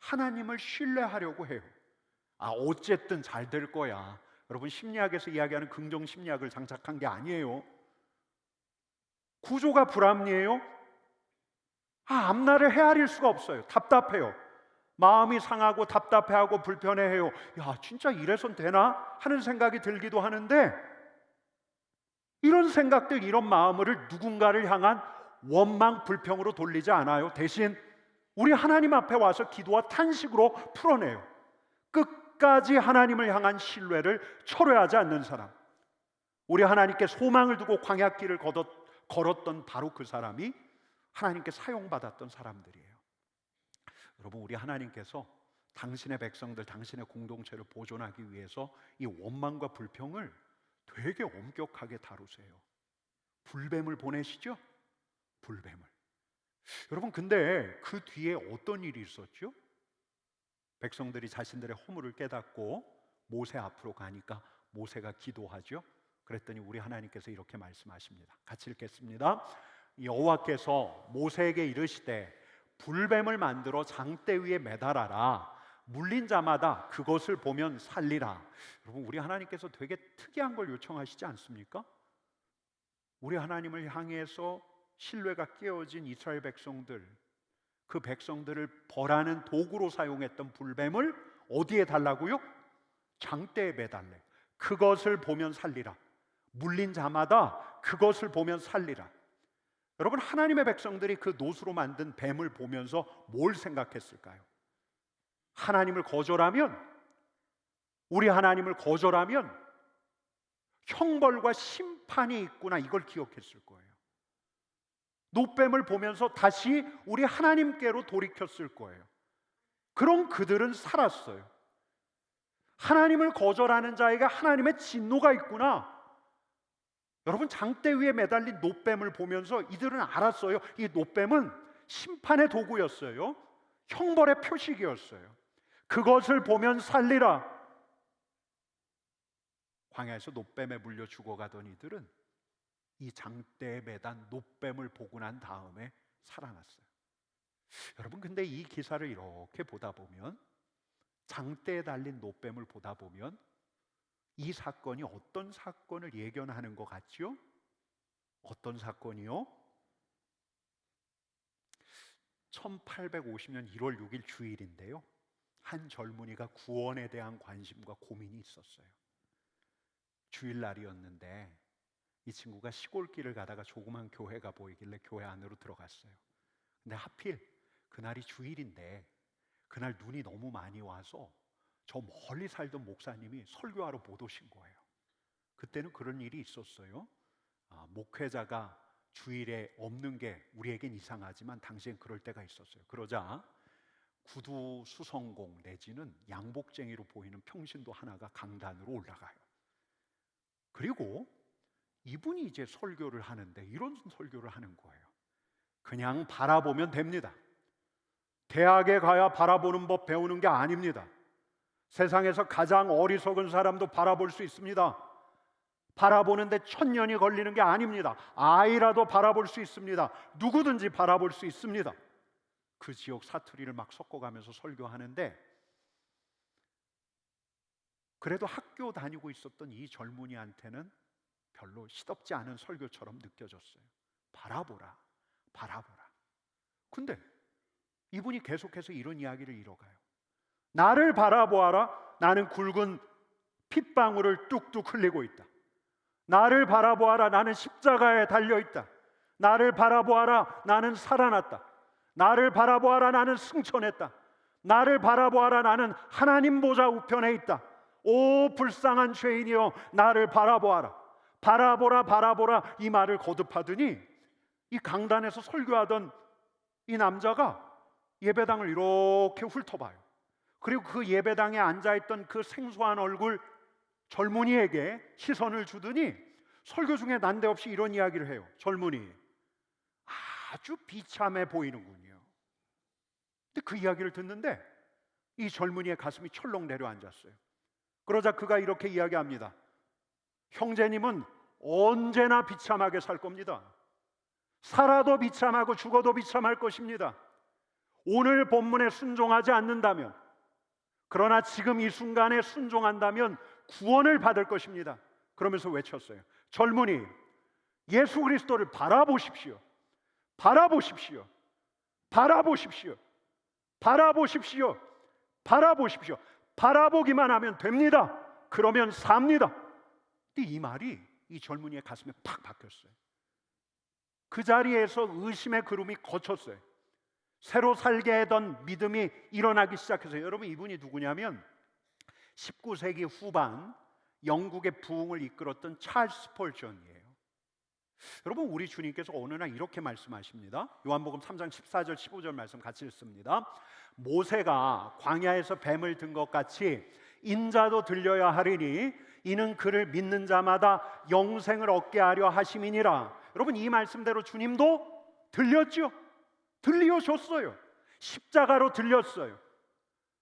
하나님을 신뢰하려고 해요. 어쨌든 잘 될 거야. 여러분 심리학에서 이야기하는 긍정 심리학을 장착한 게 아니에요. 구조가 불합리해요. 앞날을 헤아릴 수가 없어요. 답답해요. 마음이 상하고 답답해하고 불편해해요. 진짜 이래선 되나? 하는 생각이 들기도 하는데 이런 생각들, 이런 마음을 누군가를 향한 원망, 불평으로 돌리지 않아요. 대신 우리 하나님 앞에 와서 기도와 탄식으로 풀어내요. 끝까지 하나님을 향한 신뢰를 철회하지 않는 사람, 우리 하나님께 소망을 두고 광야길을 걸었던 바로 그 사람이 하나님께 사용받았던 사람들이에요. 여러분 우리 하나님께서 당신의 백성들, 당신의 공동체를 보존하기 위해서 이 원망과 불평을 되게 엄격하게 다루세요. 불뱀을 보내시죠? 불뱀을. 여러분 근데 그 뒤에 어떤 일이 있었죠? 백성들이 자신들의 허물을 깨닫고 모세 앞으로 가니까 모세가 기도하죠. 그랬더니 우리 하나님께서 이렇게 말씀하십니다. 같이 읽겠습니다. 여호와께서 모세에게 이르시되 불뱀을 만들어 장대 위에 매달아라. 물린 자마다 그것을 보면 살리라. 여러분, 우리 하나님께서 되게 특이한 걸 요청하시지 않습니까? 우리 하나님을 향해서 신뢰가 깨어진 이스라엘 백성들, 그 백성들을 벌하는 도구로 사용했던 불뱀을 어디에 달라고요? 장대에 매달래. 그것을 보면 살리라. 물린 자마다 그것을 보면 살리라. 여러분, 하나님의 백성들이 그 노수로 만든 뱀을 보면서 뭘 생각했을까요? 하나님을 거절하면, 우리 하나님을 거절하면 형벌과 심판이 있구나, 이걸 기억했을 거예요. 노뱀을 보면서 다시 우리 하나님께로 돌이켰을 거예요. 그럼 그들은 살았어요. 하나님을 거절하는 자에게 하나님의 진노가 있구나. 여러분, 장대 위에 매달린 노뱀을 보면서 이들은 알았어요. 이 노뱀은 심판의 도구였어요. 형벌의 표식이었어요. 그것을 보면 살리라. 광야에서 노뱀에 물려 죽어가던 이들은 이 장대에 매단 노뱀을 보고 난 다음에 살아났어요. 여러분, 근데 이 기사를 이렇게 보다 보면, 장대에 달린 노뱀을 보다 보면 이 사건이 어떤 사건을 예견하는 것 같죠? 어떤 사건이요? 1850년 1월 6일 주일인데요, 한 젊은이가 구원에 대한 관심과 고민이 있었어요. 주일날이었는데 이 친구가 시골길을 가다가 조그만 교회가 보이길래 교회 안으로 들어갔어요. 근데 하필 그날이 주일인데 그날 눈이 너무 많이 와서 저 멀리 살던 목사님이 설교하러 못 오신 거예요. 그때는 그런 일이 있었어요. 목회자가 주일에 없는 게 우리에겐 이상하지만 당시엔 그럴 때가 있었어요. 그러자 구두 수성공 내지는 양복쟁이로 보이는 평신도 하나가 강단으로 올라가요. 그리고 이분이 이제 설교를 하는데 이런 설교를 하는 거예요. 그냥 바라보면 됩니다. 대학에 가야 바라보는 법 배우는 게 아닙니다. 세상에서 가장 어리석은 사람도 바라볼 수 있습니다. 바라보는데 1000년이 걸리는 게 아닙니다. 아이라도 바라볼 수 있습니다. 누구든지 바라볼 수 있습니다. 그 지역 사투리를 막 섞어가면서 설교하는데, 그래도 학교 다니고 있었던 이 젊은이한테는 별로 시덥지 않은 설교처럼 느껴졌어요. 바라보라, 바라보라. 근데 이분이 계속해서 이런 이야기를 이어가요. 나를 바라보아라. 나는 굵은 핏방울을 뚝뚝 흘리고 있다. 나를 바라보아라. 나는 십자가에 달려있다. 나를 바라보아라. 나는 살아났다. 나를 바라보아라. 나는 승천했다. 나를 바라보아라. 나는 하나님 보좌 우편에 있다. 오 불쌍한 죄인이여, 나를 바라보아라. 바라보라, 바라보라, 이 말을 거듭하더니 이 강단에서 설교하던 이 남자가 예배당을 이렇게 훑어봐요. 그리고 그 예배당에 앉아있던 그 생소한 얼굴 젊은이에게 시선을 주더니 설교 중에 난데없이 이런 이야기를 해요. 젊은이, 아주 비참해 보이는군요. 근데 그 이야기를 듣는데 이 젊은이의 가슴이 철렁 내려앉았어요. 그러자 그가 이렇게 이야기합니다. 형제님은 언제나 비참하게 살 겁니다. 살아도 비참하고 죽어도 비참할 것입니다. 오늘 본문에 순종하지 않는다면, 그러나 지금 이 순간에 순종한다면 구원을 받을 것입니다. 그러면서 외쳤어요. 젊은이, 예수 그리스도를 바라보십시오. 바라보십시오. 바라보십시오. 바라보십시오. 바라보십시오. 바라보기만 하면 됩니다. 그러면 삽니다. 이 말이 이 젊은이의 가슴에 팍 박혔어요. 그 자리에서 의심의 구름이 걷혔어요. 새로 살게 하던 믿음이 일어나기 시작해서, 여러분 이분이 누구냐면 19세기 후반 영국의 부흥을 이끌었던 찰스 스펄전이에요. 여러분, 우리 주님께서 어느 날 이렇게 말씀하십니다. 요한복음 3장 14절 15절 말씀 같이 읽습니다. 모세가 광야에서 뱀을 든 것 같이 인자도 들려야 하리니 이는 그를 믿는 자마다 영생을 얻게 하려 하심이니라. 여러분, 이 말씀대로 주님도 들렸죠? 들려줬어요. 십자가로 들렸어요.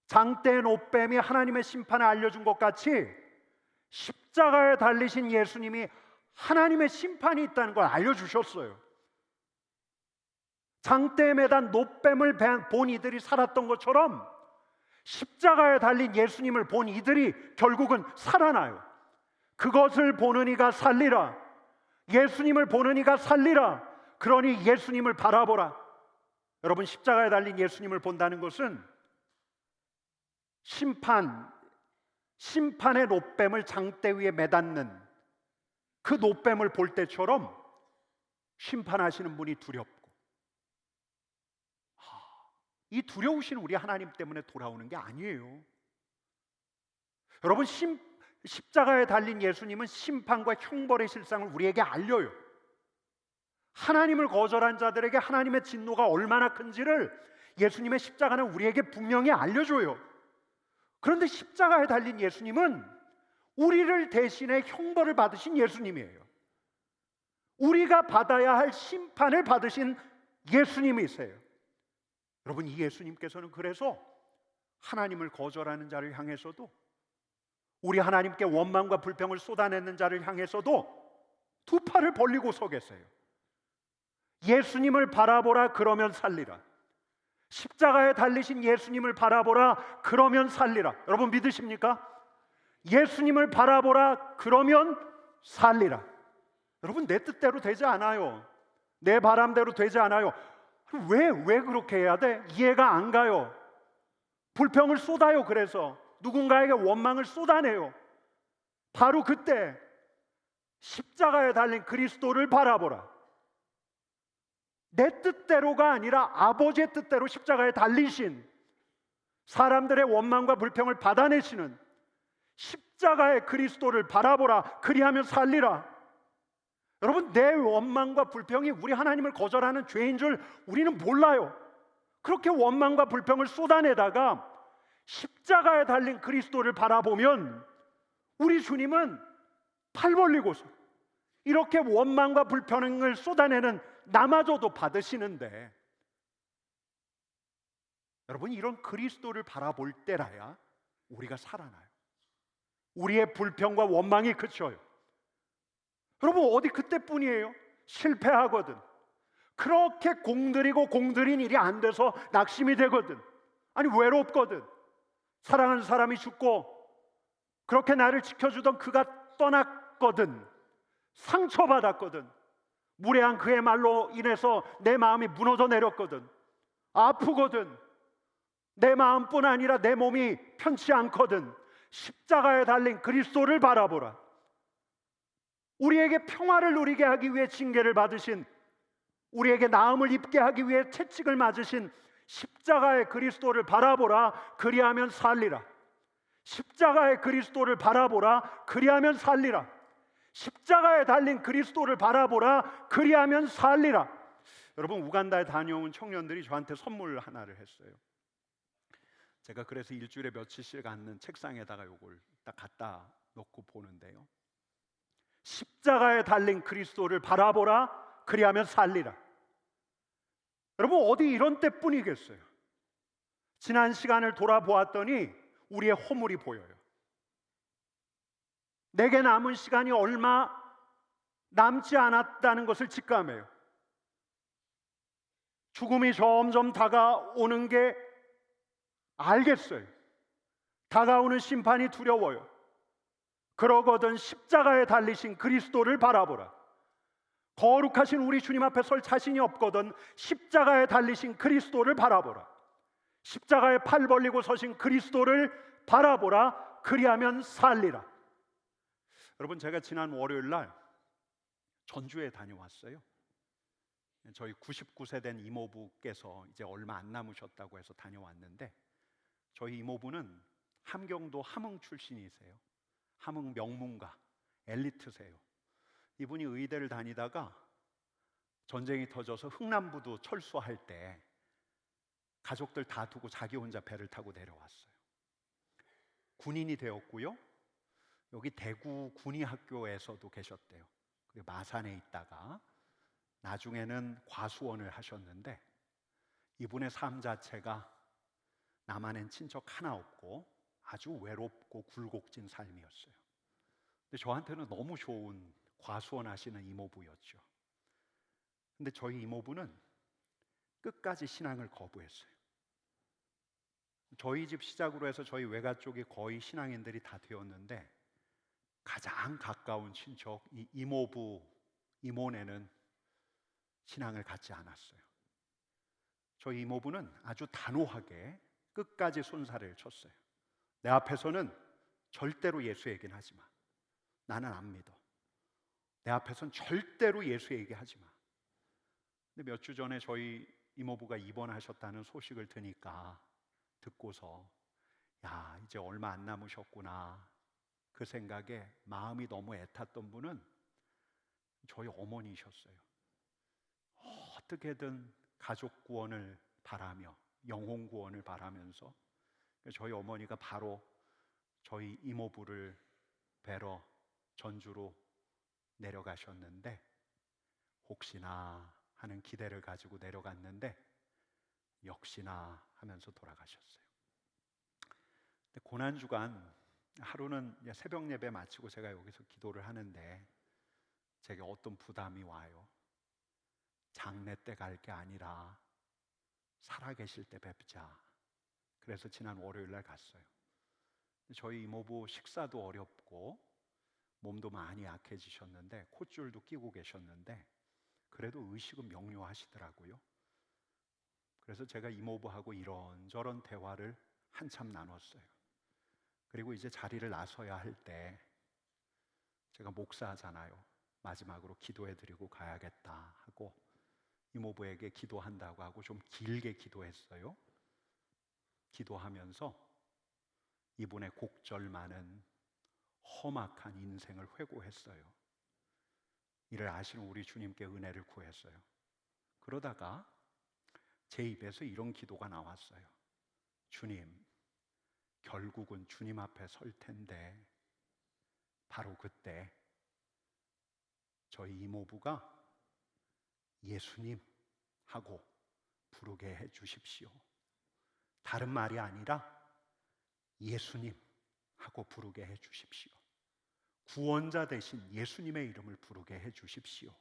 장대의 노뱀이 하나님의 심판을 알려준 것 같이 십자가에 달리신 예수님이 하나님의 심판이 있다는 걸 알려주셨어요. 장대에 매단 노뱀을 본 이들이 살았던 것처럼 십자가에 달린 예수님을 본 이들이 결국은 살아나요. 그것을 보는 이가 살리라. 예수님을 보는 이가 살리라. 그러니 예수님을 바라보라. 여러분, 십자가에 달린 예수님을 본다는 것은 심판의 노뱀을 장대 위에 매닫는 그 노뱀을 볼 때처럼 심판하시는 분이 두렵고, 이 두려우신 우리 하나님 때문에 돌아오는 게 아니에요. 여러분, 십자가에 달린 예수님은 심판과 형벌의 실상을 우리에게 알려요. 하나님을 거절한 자들에게 하나님의 진노가 얼마나 큰지를 예수님의 십자가는 우리에게 분명히 알려줘요. 그런데 십자가에 달린 예수님은 우리를 대신해 형벌을 받으신 예수님이에요. 우리가 받아야 할 심판을 받으신 예수님이세요. 여러분, 이 예수님께서는 그래서 하나님을 거절하는 자를 향해서도, 우리 하나님께 원망과 불평을 쏟아내는 자를 향해서도 두 팔을 벌리고 서 계세요. 예수님을 바라보라, 그러면 살리라. 십자가에 달리신 예수님을 바라보라, 그러면 살리라. 여러분, 믿으십니까? 예수님을 바라보라, 그러면 살리라. 여러분, 내 뜻대로 되지 않아요. 내 바람대로 되지 않아요. 왜 그렇게 해야 돼? 이해가 안 가요. 불평을 쏟아요. 그래서 누군가에게 원망을 쏟아내요. 바로 그때 십자가에 달린 그리스도를 바라보라. 내 뜻대로가 아니라 아버지의 뜻대로 십자가에 달리신, 사람들의 원망과 불평을 받아내시는 십자가의 그리스도를 바라보라. 그리하면 살리라. 여러분, 내 원망과 불평이 우리 하나님을 거절하는 죄인 줄 우리는 몰라요. 그렇게 원망과 불평을 쏟아내다가 십자가에 달린 그리스도를 바라보면 우리 주님은 팔 벌리고서 이렇게 원망과 불평을 쏟아내는 나마저도 받으시는데, 여러분, 이런 그리스도를 바라볼 때라야 우리가 살아나요. 우리의 불평과 원망이 그쳐요. 여러분, 어디 그때뿐이에요. 실패하거든, 그렇게 공들인 일이 안 돼서 낙심이 되거든, 아니 외롭거든, 사랑하는 사람이 죽고 그렇게 나를 지켜주던 그가 떠났거든, 상처받았거든, 무례한 그의 말로 인해서 내 마음이 무너져 내렸거든, 아프거든, 내 마음뿐 아니라 내 몸이 편치 않거든. 십자가에 달린 그리스도를 바라보라. 우리에게 평화를 누리게 하기 위해 징계를 받으신, 우리에게 나음을 입게 하기 위해 채찍을 맞으신 십자가의 그리스도를 바라보라. 그리하면 살리라. 십자가의 그리스도를 바라보라. 그리하면 살리라. 십자가에 달린 그리스도를 바라보라. 그리하면 살리라. 여러분, 우간다에 다녀온 청년들이 저한테 선물 하나를 했어요. 제가 그래서 일주일에 며칠씩 앉는 책상에다가 이걸 딱 갖다 놓고 보는데요, 십자가에 달린 그리스도를 바라보라. 그리하면 살리라. 여러분, 어디 이런 때뿐이겠어요. 지난 시간을 돌아보았더니 우리의 허물이 보여요. 내게 남은 시간이 얼마 남지 않았다는 것을 직감해요. 죽음이 점점 다가오는 게 알겠어요. 다가오는 심판이 두려워요. 그러거든 십자가에 달리신 그리스도를 바라보라. 거룩하신 우리 주님 앞에 설 자신이 없거든 십자가에 달리신 그리스도를 바라보라. 십자가에 팔 벌리고 서신 그리스도를 바라보라. 그리하면 살리라. 여러분, 제가 지난 월요일 날 전주에 다녀왔어요. 저희 99세 된 이모부께서 이제 얼마 안 남으셨다고 해서 다녀왔는데, 저희 이모부는 함경도 함흥 출신이세요. 함흥 명문가, 엘리트세요. 이분이 의대를 다니다가 전쟁이 터져서 흥남부도 철수할 때 가족들 다 두고 자기 혼자 배를 타고 내려왔어요. 군인이 되었고요, 여기 대구 군의학교에서도 계셨대요. 그리고 마산에 있다가 나중에는 과수원을 하셨는데, 이분의 삶 자체가 남한엔 친척 하나 없고 아주 외롭고 굴곡진 삶이었어요. 근데 저한테는 너무 좋은 과수원 하시는 이모부였죠. 근데 저희 이모부는 끝까지 신앙을 거부했어요. 저희 집 시작으로 해서 저희 외가 쪽이 거의 신앙인들이 다 되었는데 가장 가까운 친척 이 이모부, 이모네는 신앙을 갖지 않았어요. 저희 이모부는 아주 단호하게 끝까지 손살을 쳤어요. 내 앞에서는 절대로 예수 얘기는 하지 마. 나는 안 믿어. 내 앞에서는 절대로 예수 얘기하지 마. 근데 몇 주 전에 저희 이모부가 입원하셨다는 소식을 듣고서 야, 이제 얼마 안 남으셨구나. 그 생각에 마음이 너무 애탔던 분은 저희 어머니셨어요. 어떻게든 가족 구원을 바라며 영혼 구원을 바라면서 저희 어머니가 바로 저희 이모부를 뵈러 전주로 내려가셨는데 혹시나 하는 기대를 가지고 내려갔는데 역시나 하면서 돌아가셨어요. 근데 고난주간 하루는 새벽 예배 마치고 제가 여기서 기도를 하는데 제게 어떤 부담이 와요. 장례 때 갈 게 아니라 살아계실 때 뵙자. 그래서 지난 월요일 날 갔어요. 저희 이모부 식사도 어렵고 몸도 많이 약해지셨는데 콧줄도 끼고 계셨는데 그래도 의식은 명료하시더라고요. 그래서 제가 이모부하고 이런저런 대화를 한참 나눴어요. 그리고 이제 자리를 나서야 할 때 제가 목사잖아요. 마지막으로 기도해드리고 가야겠다 하고 이모부에게 기도한다고 하고 좀 길게 기도했어요. 기도하면서 이분의 곡절 많은 험악한 인생을 회고했어요. 이를 아시는 우리 주님께 은혜를 구했어요. 그러다가 제 입에서 이런 기도가 나왔어요. 주님, 결국은 주님 앞에 설 텐데 바로 그때 저희 이모부가 예수님 하고 부르게 해 주십시오. 다른 말이 아니라 예수님 하고 부르게 해 주십시오. 구원자 대신 예수님의 이름을 부르게 해 주십시오.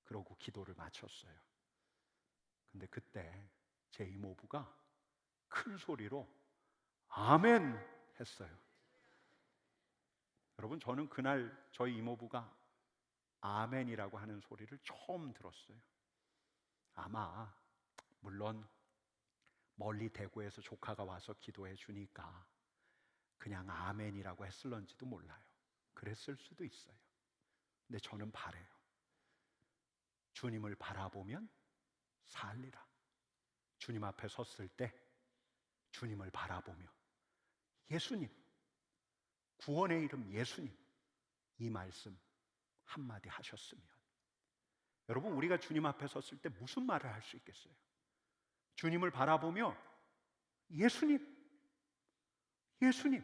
그러고 기도를 마쳤어요. 근데 그때 제 이모부가 큰 소리로 아멘 했어요. 여러분, 저는 그날 저희 이모부가 아멘이라고 하는 소리를 처음 들었어요. 아마 물론 멀리 대구에서 조카가 와서 기도해 주니까 그냥 아멘이라고 했을런지도 몰라요. 그랬을 수도 있어요. 근데 저는 바래요. 주님을 바라보면 살리라. 주님 앞에 섰을 때 주님을 바라보며 예수님, 구원의 이름 예수님, 이 말씀 한마디 하셨으면 여러분, 우리가 주님 앞에 섰을 때 무슨 말을 할 수 있겠어요? 주님을 바라보며 예수님, 예수님,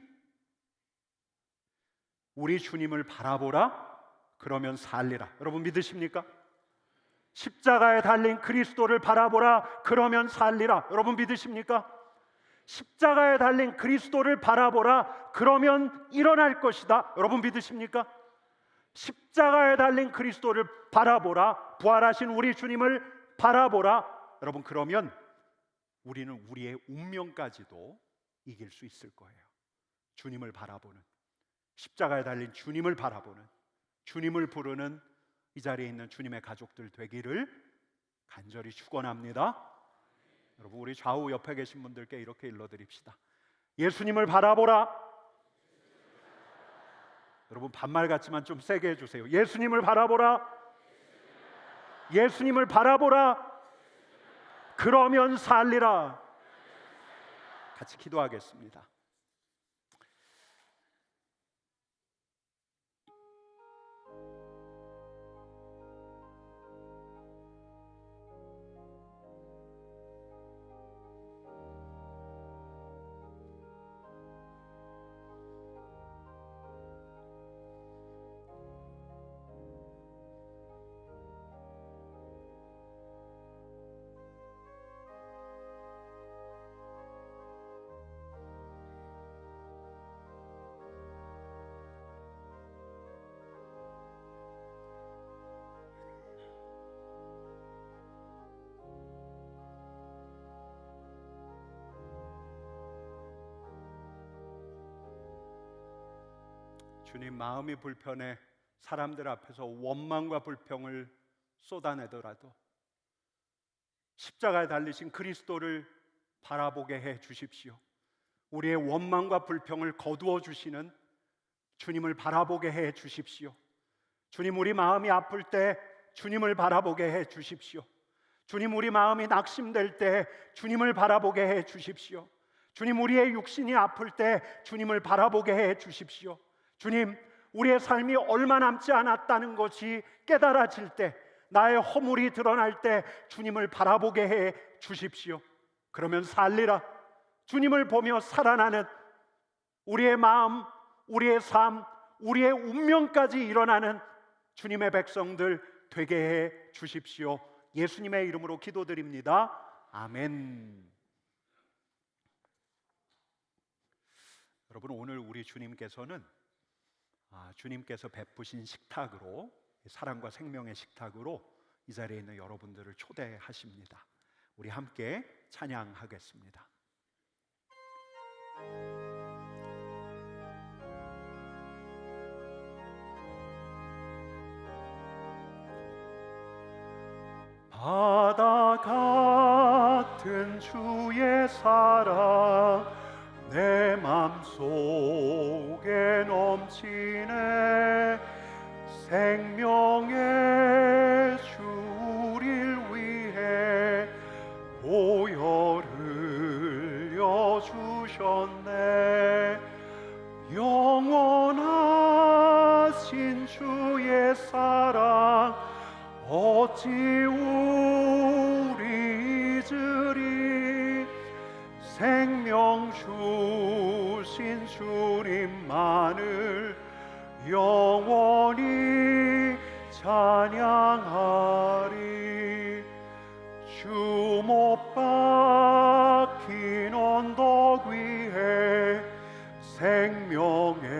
우리 주님을 바라보라. 그러면 살리라. 여러분 믿으십니까? 십자가에 달린 그리스도를 바라보라. 그러면 살리라. 여러분 믿으십니까? 십자가에 달린 그리스도를 바라보라. 그러면 일어날 것이다. 여러분 믿으십니까? 십자가에 달린 그리스도를 바라보라. 부활하신 우리 주님을 바라보라. 여러분, 그러면 우리는 우리의 운명까지도 이길 수 있을 거예요. 주님을 바라보는, 십자가에 달린 주님을 바라보는, 주님을 부르는 이 자리에 있는 주님의 가족들 되기를 간절히 축원합니다. 여러분, 우리 좌우 옆에 계신 분들께 이렇게 일러드립시다. 예수님을 바라보라. 여러분, 반말 같지만 좀 세게 해주세요. 예수님을 바라보라. 예수님을 바라보라. 그러면 살리라. 같이 기도하겠습니다. 주님, 마음이 불편해 사람들 앞에서 원망과 불평을 쏟아내더라도 십자가에 달리신 그리스도를 바라보게 해 주십시오. 우리의 원망과 불평을 거두어 주시는 주님을 바라보게 해 주십시오. 주님, 우리 마음이 아플 때 주님을 바라보게 해 주십시오. 주님, 우리 마음이 낙심될 때 주님을 바라보게 해 주십시오. 주님, 우리의 육신이 아플 때 주님을 바라보게 해 주십시오. 주님, 우리의 삶이 얼마 남지 않았다는 것이 깨달아질 때, 나의 허물이 드러날 때 주님을 바라보게 해 주십시오. 그러면 살리라. 주님을 보며 살아나는 우리의 마음, 우리의 삶, 우리의 운명까지 일어나는 주님의 백성들 되게 해 주십시오. 예수님의 이름으로 기도드립니다. 아멘. 여러분, 오늘 우리 주님께서는 주님께서 베푸신 식탁으로, 사랑과 생명의 식탁으로 이 자리에 있는 여러분들을 초대하십니다. 우리 함께 찬양하겠습니다. 바다 같은 주의 사랑 내 맘속에 넘치네. 생명의 주 우릴 위해 보혈을 흘려주셨네. 영원하신 주의 사랑 어찌 우리 잊으리. 생명 주신 주님만을 영원히 찬양하리. 주 못 박힌 언덕 위에 생명의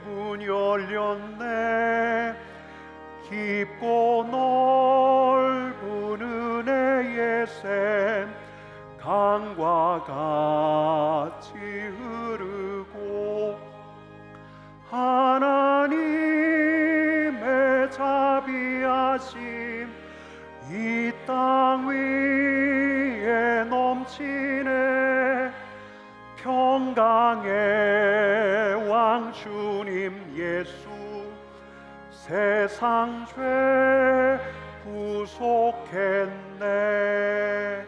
문 열렸네. 깊고 넓은 은혜의 샘 강과 같이 흐르고 하나님의 자비하심 이 땅 위에 넘치네. 평강의 왕 주님 예수 세상 죄 구속했네.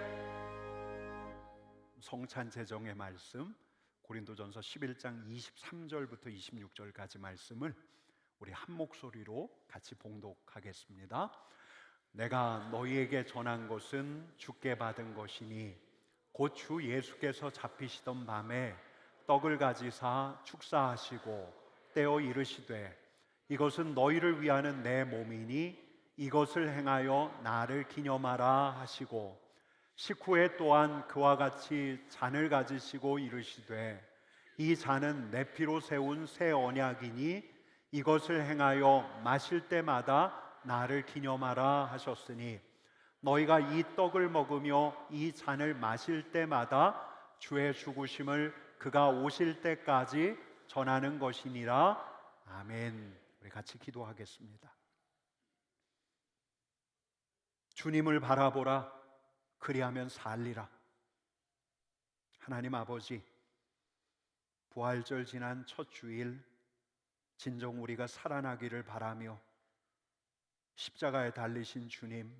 성찬 제정의 말씀 고린도전서 11장 23절부터 26절까지 말씀을 우리 한 목소리로 같이 봉독하겠습니다. 내가 너희에게 전한 것은 주께 받은 것이니 곧 주 예수께서 잡히시던 밤에 떡을 가지사 축사하시고 떼어 이르시되 이것은 너희를 위하는 내 몸이니 이것을 행하여 나를 기념하라 하시고 식후에 또한 그와 같이 잔을 가지시고 이르시되 이 잔은 내 피로 세운 새 언약이니 이것을 행하여 마실 때마다 나를 기념하라 하셨으니 너희가 이 떡을 먹으며 이 잔을 마실 때마다 주의 죽으심을 그가 오실 때까지 전하는 것이니라. 아멘. 우리 같이 기도하겠습니다. 주님을 바라보라. 그리하면 살리라. 하나님 아버지, 부활절 지난 첫 주일 진정 우리가 살아나기를 바라며 십자가에 달리신 주님,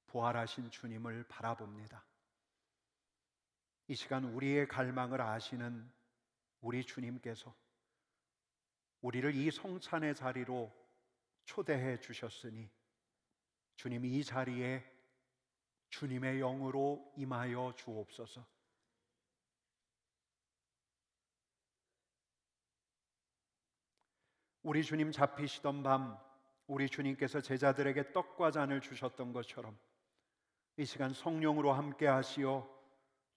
부활하신 주님을 바라봅니다. 이 시간 우리의 갈망을 아시는 우리 주님께서 우리를 이 성찬의 자리로 초대해 주셨으니 주님, 이 자리에 주님의 영으로 임하여 주옵소서. 우리 주님 잡히시던 밤 우리 주님께서 제자들에게 떡과 잔을 주셨던 것처럼 이 시간 성령으로 함께 하시어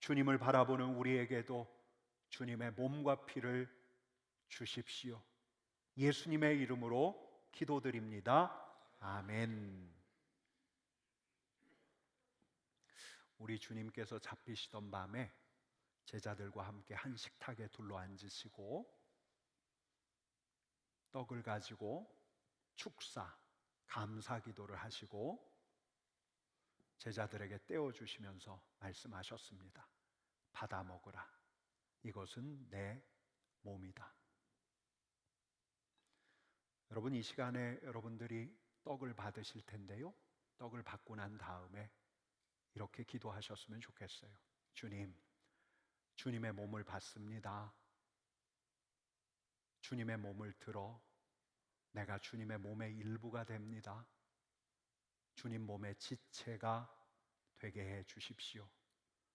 주님을 바라보는 우리에게도 주님의 몸과 피를 주십시오. 예수님의 이름으로 기도드립니다. 아멘. 우리 주님께서 잡히시던 밤에 제자들과 함께 한 식탁에 둘러 앉으시고 떡을 가지고 축사, 감사 기도를 하시고 제자들에게 떼어 주시면서 말씀하셨습니다. 받아 먹으라. 이것은 내 몸이다. 여러분, 이 시간에 여러분들이 떡을 받으실 텐데요. 떡을 받고 난 다음에 이렇게 기도하셨으면 좋겠어요. 주님, 주님의 몸을 받습니다. 주님의 몸을 들어 내가 주님의 몸의 일부가 됩니다. 주님 몸의 지체가 되게 해 주십시오.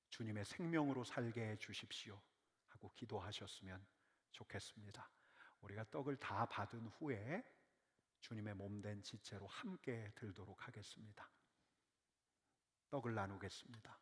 주님의 생명으로 살게 해 주십시오. 하고 기도하셨으면 좋겠습니다. 우리가 떡을 다 받은 후에 주님의 몸된 지체로 함께 들도록 하겠습니다. 떡을 나누겠습니다.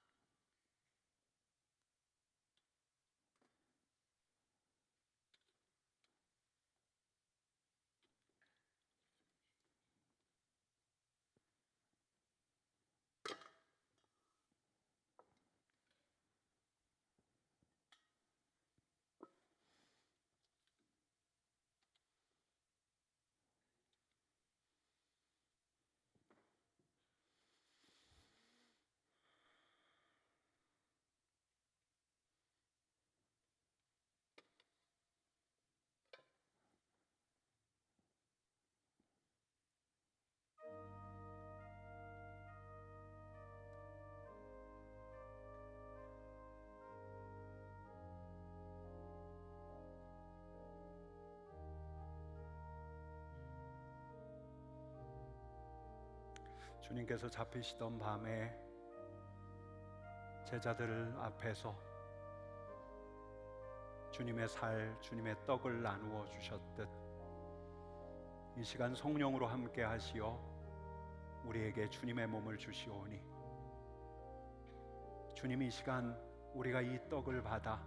주님께서 잡히시던 밤에 제자들 앞에서 주님의 살, 주님의 떡을 나누어 주셨듯 이 시간 성령으로 함께 하시어 우리에게 주님의 몸을 주시오니 주님, 이 시간 우리가 이 떡을 받아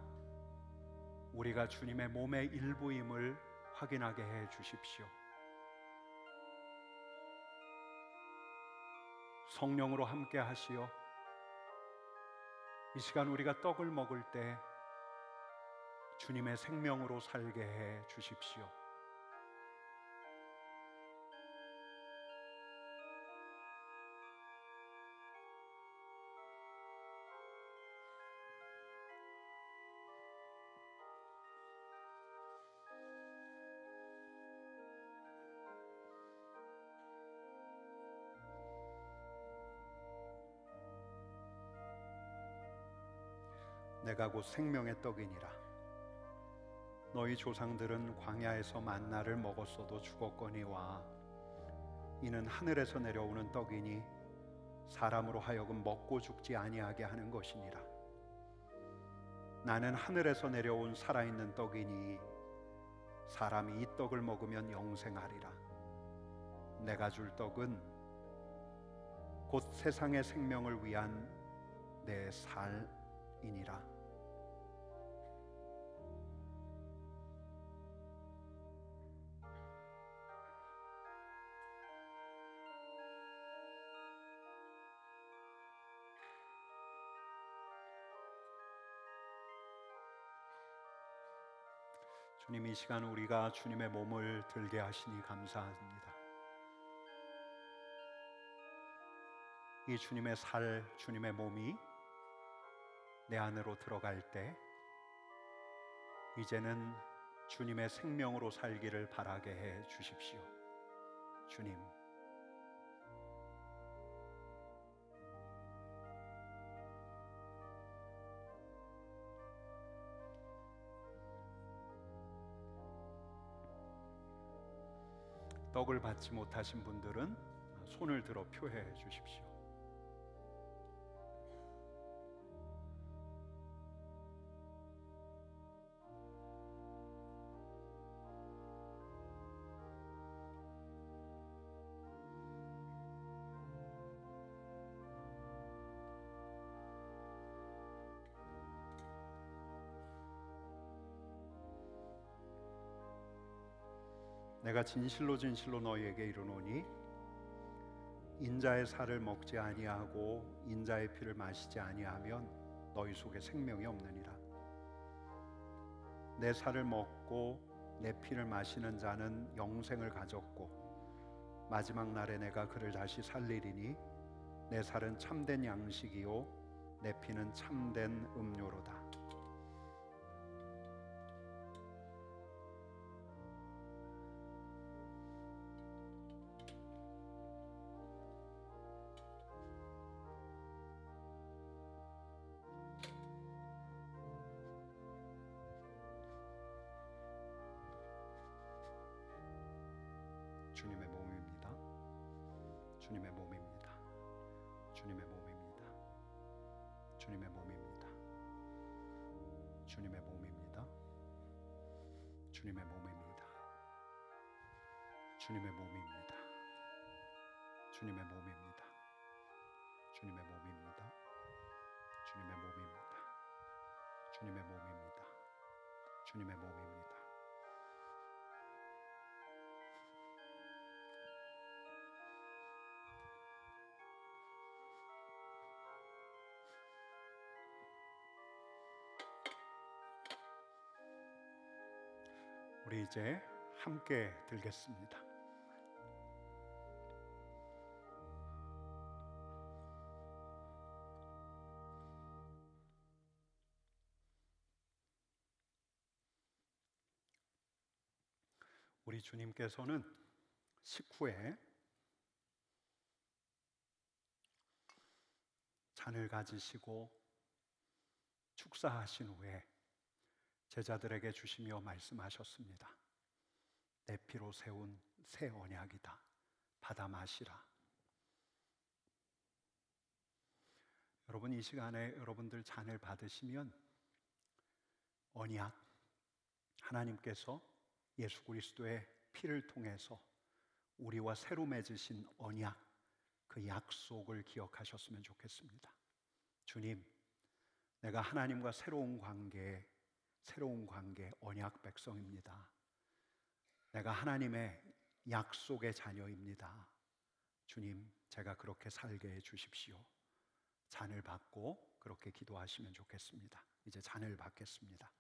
우리가 주님의 몸의 일부임을 확인하게 해 주십시오. 성령으로 함께 하시어 이 시간 우리가 떡을 먹을 때 주님의 생명으로 살게 해 주십시오. 내가 곧 생명의 떡이니라. 너희 조상들은 광야에서 만나를 먹었어도 죽었거니와 이는 하늘에서 내려오는 떡이니 사람으로 하여금 먹고 죽지 아니하게 하는 것이니라. 나는 하늘에서 내려온 살아있는 떡이니 사람이 이 떡을 먹으면 영생하리라. 내가 줄 떡은 곧 세상의 생명을 위한 내 살이니라. 주님, 이 시간 우리가 주님의 몸을 들게 하시니 감사합니다. 이 주님의 살, 주님의 몸이 내 안으로 들어갈 때 이제는 주님의 생명으로 살기를 바라게 해 주십시오. 주님, 떡을 받지 못하신 분들은 손을 들어 표해 주십시오. 내가 진실로 진실로 너희에게 이르노니 인자의 살을 먹지 아니하고 인자의 피를 마시지 아니하면 너희 속에 생명이 없느니라. 내 살을 먹고 내 피를 마시는 자는 영생을 가졌고 마지막 날에 내가 그를 다시 살리리니 내 살은 참된 양식이요 내 피는 참된 음료로다. 주님의 몸입니다. 주님의 몸입니다. 주님의 몸입니다. 주님의 몸입니다. 주님의 몸입니다. 주님의 몸입니다. 주님의 몸입니다. 주님의 몸입니다. 주님의 몸입니다. 주님의 몸입니다. 주님의 몸입니다. 주님의 몸입니다. 우리 이제 함께 들겠습니다. 우리 주님께서는 식후에 잔을 가지시고 축사하신 후에 제자들에게 주시며 말씀하셨습니다. 내 피로 세운 새 언약이다. 받아 마시라. 여러분, 이 시간에 여러분들 잔을 받으시면 언약, 하나님께서 예수 그리스도의 피를 통해서 우리와 새로 맺으신 언약, 그 약속을 기억하셨으면 좋겠습니다. 주님, 내가 하나님과 새로운 관계, 언약 백성입니다. 내가 하나님의 약속의 자녀입니다. 주님, 제가 그렇게 살게 해 주십시오. 잔을 받고 그렇게 기도하시면 좋겠습니다. 이제 잔을 받겠습니다.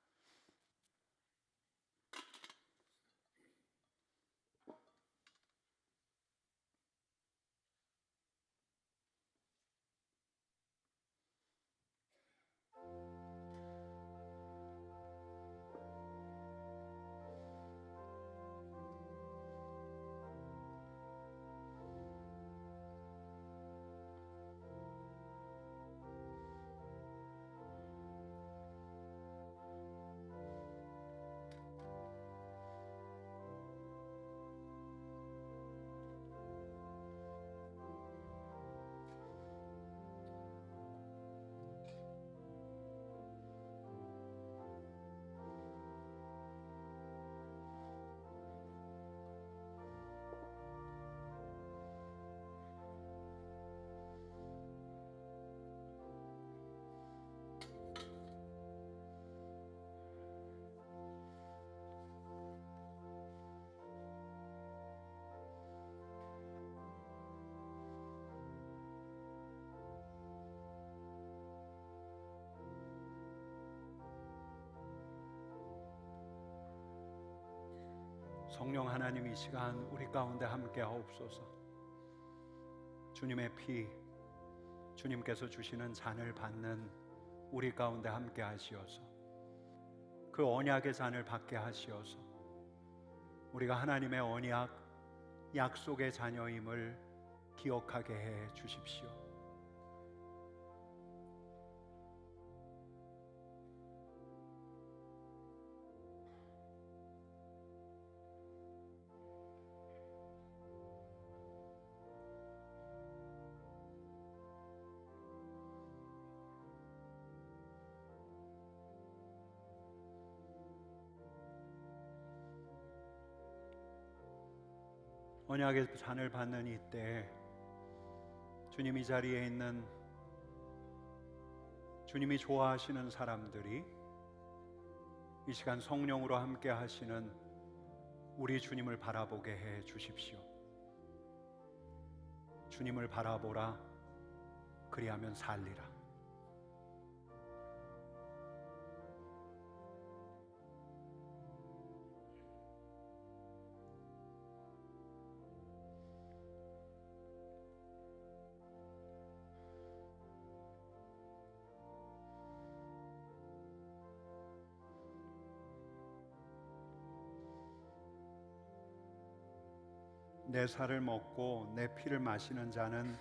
성령 하나님, 이 시간 우리 가운데 함께 하옵소서. 주님의 피, 주님께서 주시는 잔을 받는 우리 가운데 함께 하시어서 그 언약의 잔을 받게 하시어서 우리가 하나님의 언약, 약속의 자녀임을 기억하게 해 주십시오. 언약의 잔을 받는 이때 주님, 이 자리에 있는 주님이 좋아하시는 사람들이 이 시간 성령으로 함께 하시는 우리 주님을 바라보게 해 주십시오. 주님을 바라보라, 그리하면 살리라. 내 살을 먹고 내 피를 마시는 자는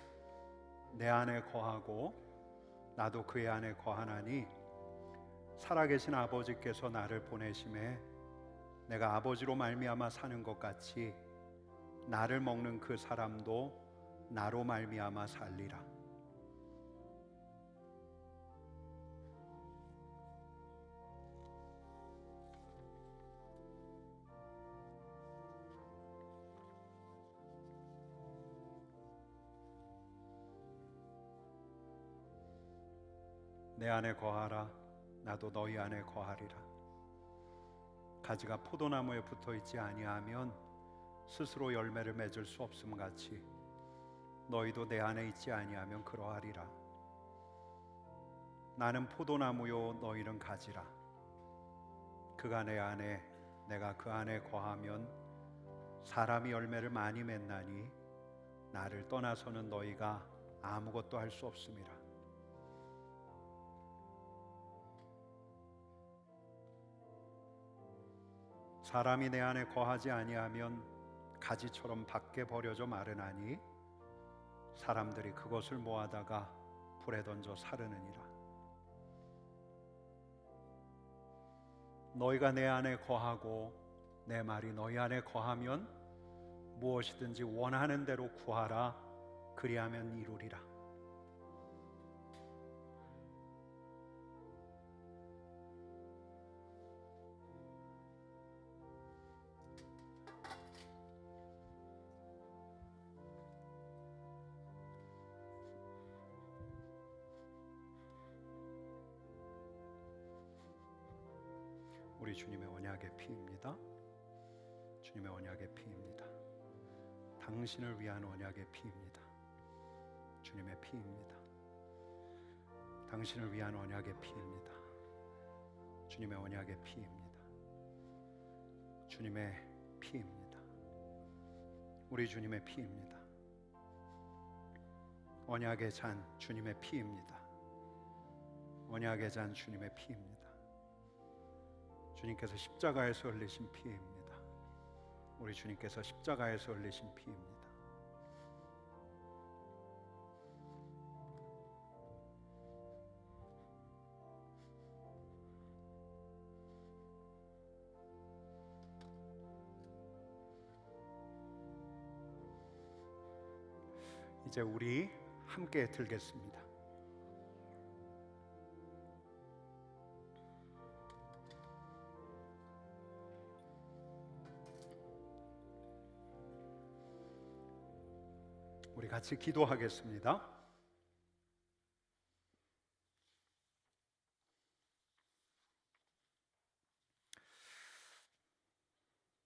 내 안에 거하고 나도 그의 안에 거하나니 살아계신 아버지께서 나를 보내심에 내가 아버지로 말미암아 사는 것 같이 나를 먹는 그 사람도 나로 말미암아 살리라. 내 안에 거하라. 나도 너희 안에 거하리라. 가지가 포도나무에 붙어 있지 아니하면 스스로 열매를 맺을 수 없음 같이 너희도 내 안에 있지 아니하면 그러하리라. 나는 포도나무요 너희는 가지라. 그가 내 안에 내가 그 안에 거하면 사람이 열매를 많이 맺나니 나를 떠나서는 너희가 아무것도 할 수 없음이라. 사람이 내 안에 거하지 아니하면 가지처럼 밖에 버려져 마르나니 사람들이 그것을 모아다가 불에 던져 사르느니라. 너희가 내 안에 거하고 내 말이 너희 안에 거하면 무엇이든지 원하는 대로 구하라. 그리하면 이루리라. 우리 주님의 언약의 피입니다. 주님의 언약의 피입니다. 당신을 위한 언약의 피입니다. 주님의 피입니다. 당신을 위한 언약의 피입니다. 주님의 언약의 피입니다. 주님의 피입니다. 우리 주님의 피입니다. 언약의 잔 주님의 피입니다. 언약의 잔 주님의 피입니다. 주님께서 십자가에서 흘리신 피입니다. 우리 주님께서 십자가에서 흘리신 피입니다. 이제 우리 함께 들겠습니다. 우리 같이 기도하겠습니다.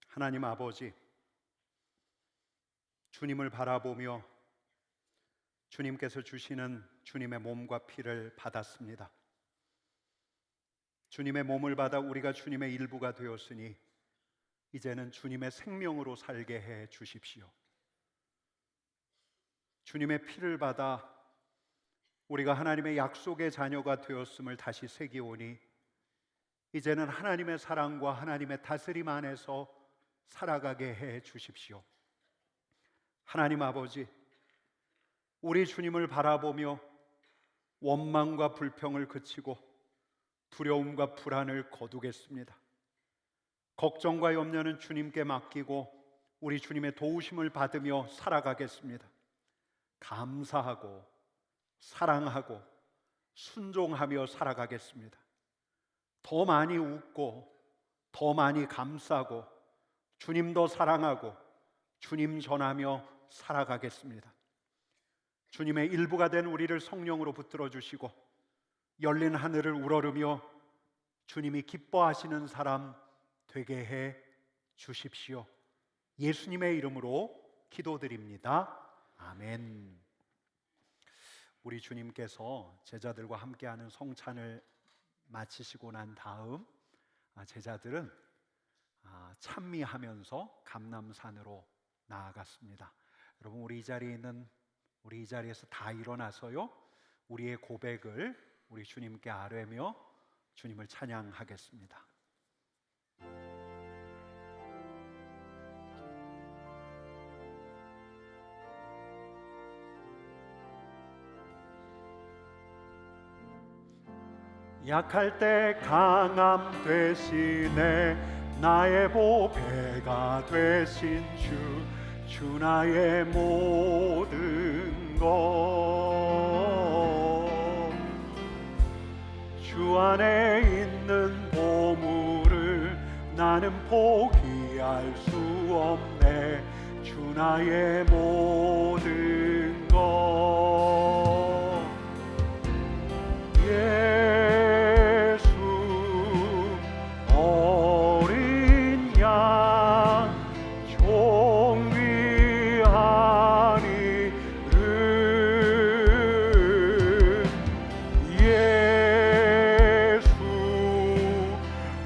하나님 아버지, 주님을 바라보며 주님께서 주시는 주님의 몸과 피를 받았습니다. 주님의 몸을 받아 우리가 주님의 일부가 되었으니 이제는 주님의 생명으로 살게 해 주십시오. 주님의 피를 받아 우리가 하나님의 약속의 자녀가 되었음을 다시 새기오니 이제는 하나님의 사랑과 하나님의 다스림 안에서 살아가게 해 주십시오. 하나님 아버지, 우리 주님을 바라보며 원망과 불평을 그치고 두려움과 불안을 거두겠습니다. 걱정과 염려는 주님께 맡기고 우리 주님의 도우심을 받으며 살아가겠습니다. 감사하고 사랑하고 순종하며 살아가겠습니다. 더 많이 웃고 더 많이 감싸고 주님 더 사랑하고 주님 전하며 살아가겠습니다. 주님의 일부가 된 우리를 성령으로 붙들어 주시고 열린 하늘을 우러르며 주님이 기뻐하시는 사람 되게 해 주십시오. 예수님의 이름으로 기도드립니다. 아멘. 우리 주님께서 제자들과 함께하는 성찬을 마치시고 난 다음 제자들은 찬미하면서 감람산으로 나아갔습니다. 여러분, 우리 이 자리에서 다 일어나서요, 우리의 고백을 우리 주님께 아뢰며 주님을 찬양하겠습니다. 약할 때 강함 되시네. 나의 보배가 되신 주 나의 모든 것. 주 안에 있는 보물을 나는 포기할 수 없네. 주 나의 모든 것. 예수 어린 양 종위하니를. 예수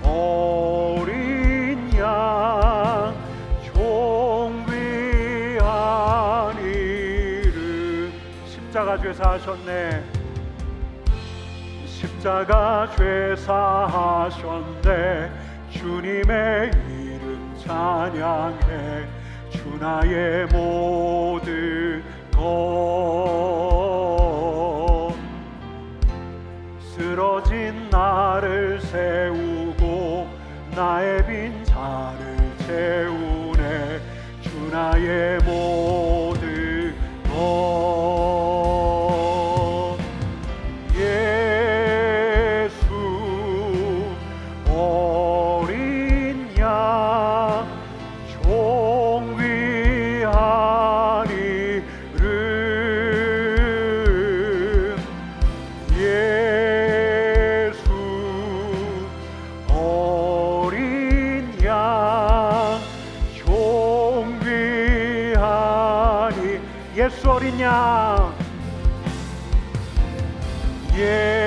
어린 양 종위하니를. 십자가 죄사하셨네. 십자가 죄사하셨네. 주님의 이름 찬양해. 주 나의 모든 것. 쓰러진 나를 세우고 나의 빈잔을 채우네. 주 나의 모든 것. 예수 어린 양 종위하니를. 예수 어린 양 종위하니. 예수 어린 양. 예수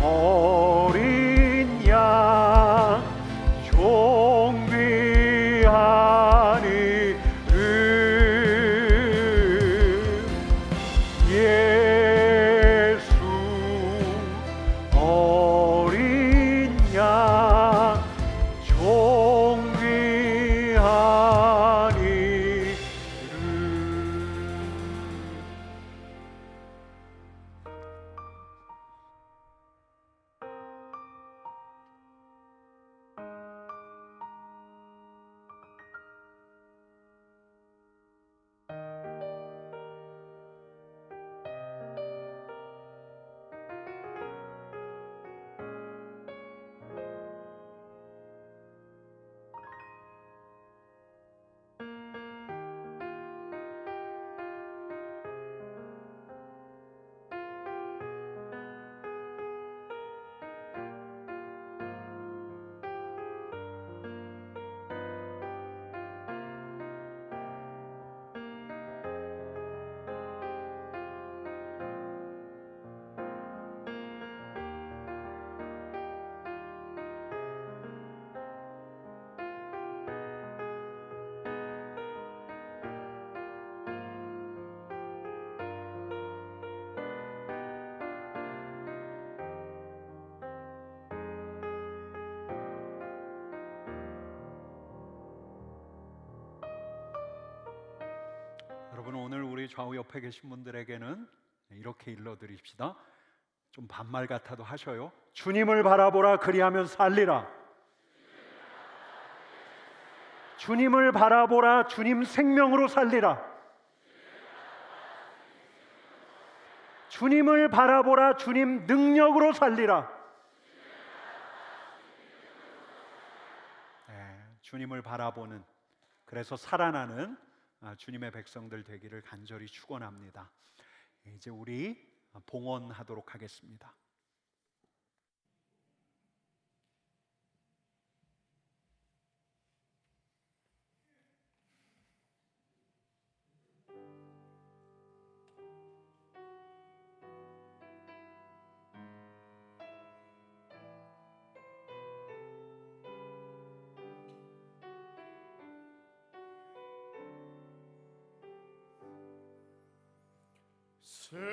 어린 양 종위하니를. 예수 어린 양 종위하니를. 여러분, 오늘 우리 좌우 옆에 계신 분들에게는 이렇게 일러드립시다. 좀 반말 같아도 하셔요. 주님을 바라보라, 그리하면 살리라. 주님을 바라보라, 주님 생명으로 살리라. 주님을 바라보라, 주님 능력으로 살리라. 주님을 바라보는, 그래서 살아나는 주님의 백성들 되기를 간절히 축원합니다. 이제 우리 봉헌하도록 하겠습니다. 생명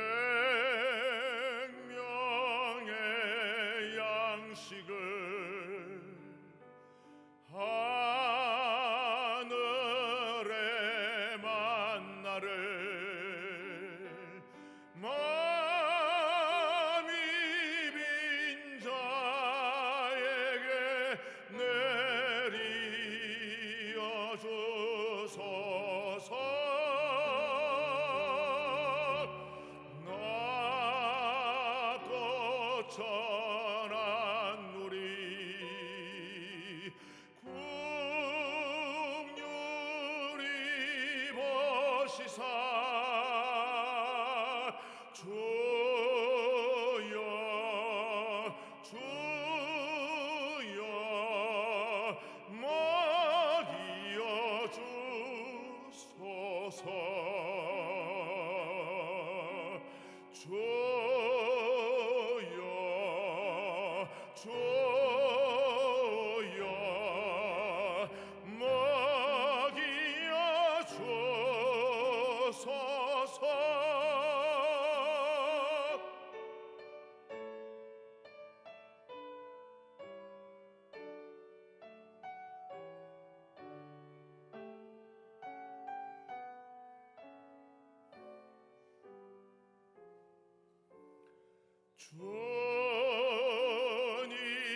전한 우리 국률이 보시사 주여 주여 먹이어 주소서 주여 주여 먹이어 주소서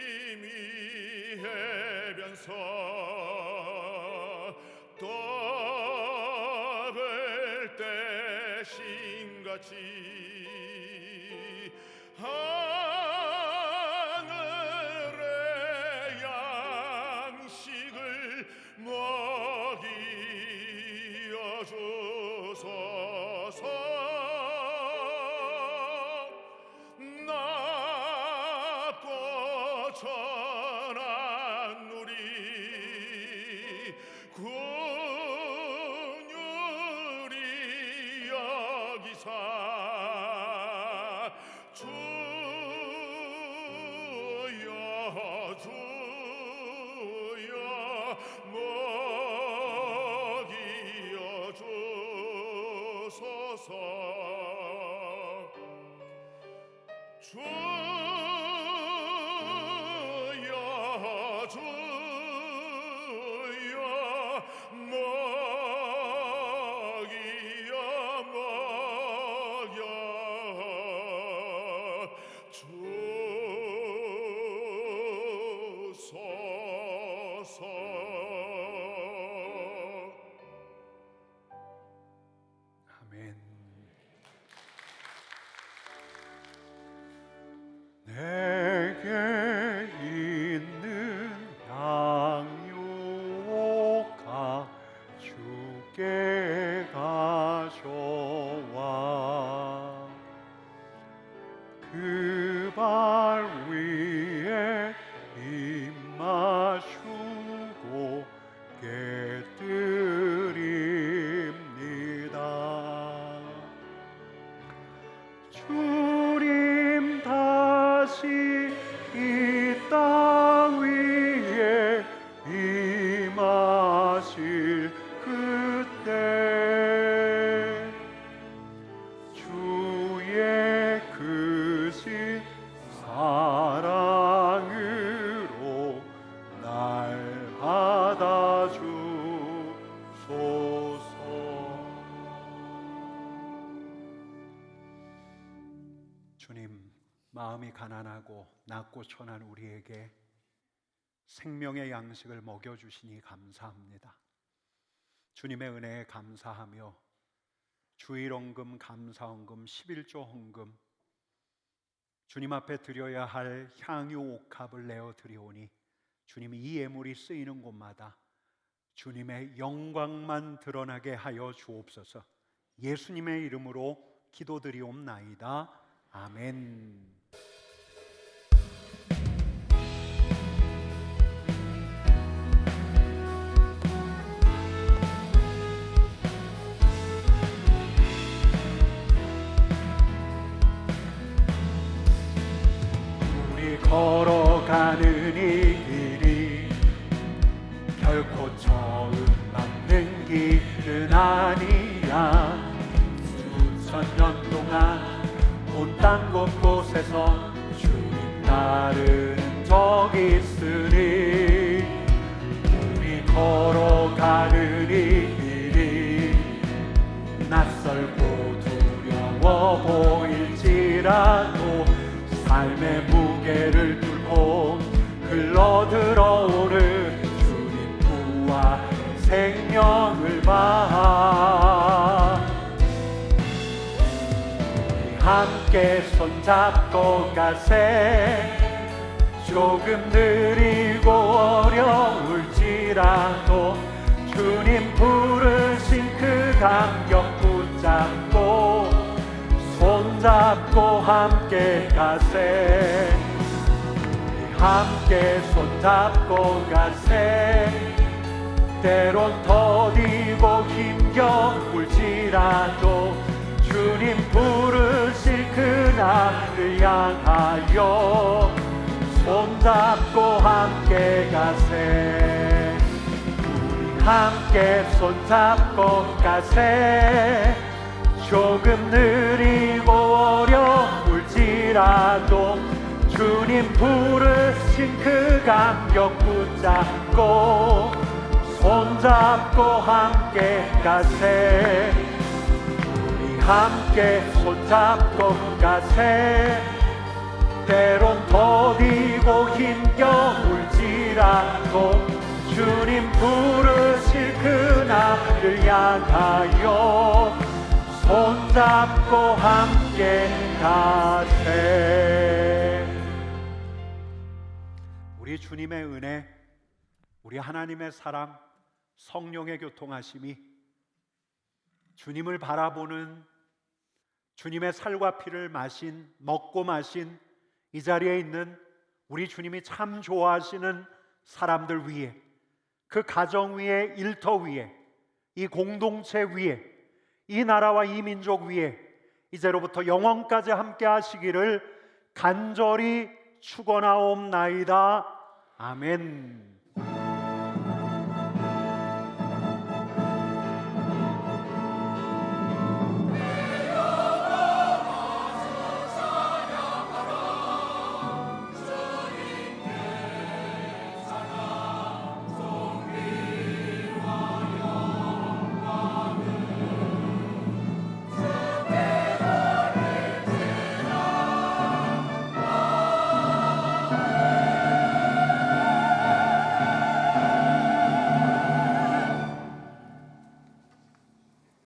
주님이 해변서 떠들 때 신같이 하늘의 양식을 먹이어 주소서 낮고 전한 우리 군율이 여기사 주여 주여 먹이어 주소서 주여 주여 먹이어 먹여 주소서 아멘. 내게 있는 양육아 주께 가져와 그 발 위에 입 맞추고 깨뜨립니다. 주님 다시 이 땅 위에 임하실 그때 주의 크신 사랑으로 날 받아주소서. 주님, 마음이 가난하고 낮고 천한 우리에게 생명의 양식을 먹여주시니 감사합니다. 주님의 은혜에 감사하며 주일헌금, 감사헌금, 11조 헌금, 주님 앞에 드려야 할 향유 옥합을 내어 드리오니 주님 이 예물이 쓰이는 곳마다 주님의 영광만 드러나게 하여 주옵소서. 예수님의 이름으로 기도드리옵나이다. 아멘. 우리 걸어가는 이 길이 결코 처음 만든 길은 아니야. 수천 년 동안 온 땅 곳곳에서 주님 따르는 적이 있으니 우리 걸어가는 이 길이 낯설고 두려워 보일지라도 삶의 무게를 뚫고 흘러들어오는 주님 부와 생명을 봐. 함께 손잡고 손잡고 가세. 조금 느리고 어려울지라도 주님 부르신 그 감격 붙잡고 손잡고 함께 가세. 함께 손잡고 가세. 때론 더디고 힘겨울지라도 주님 부르실 그날을 향하여 손잡고 함께 가세. 우리 함께 손잡고 가세. 조금 느리고 어려울지라도 주님 부르신 그 감격 붙잡고 손잡고 함께 가세. 우리 함께 손잡고 가세. 때론 더디고 힘겨울지라도 주님 부르실 그날을 향하여 손잡고 함께 가세. 우리 주님의 은혜, 우리 하나님의 사랑, 성령의 교통하심이 주님을 바라보는, 주님의 살과 피를 먹고 마신 이 자리에 있는 우리 주님이 참 좋아하시는 사람들 위에, 그 가정 위에, 일터 위에, 이 공동체 위에, 이 나라와 이 민족 위에 이제로부터 영원까지 함께 하시기를 간절히 축원하옵나이다. 아멘.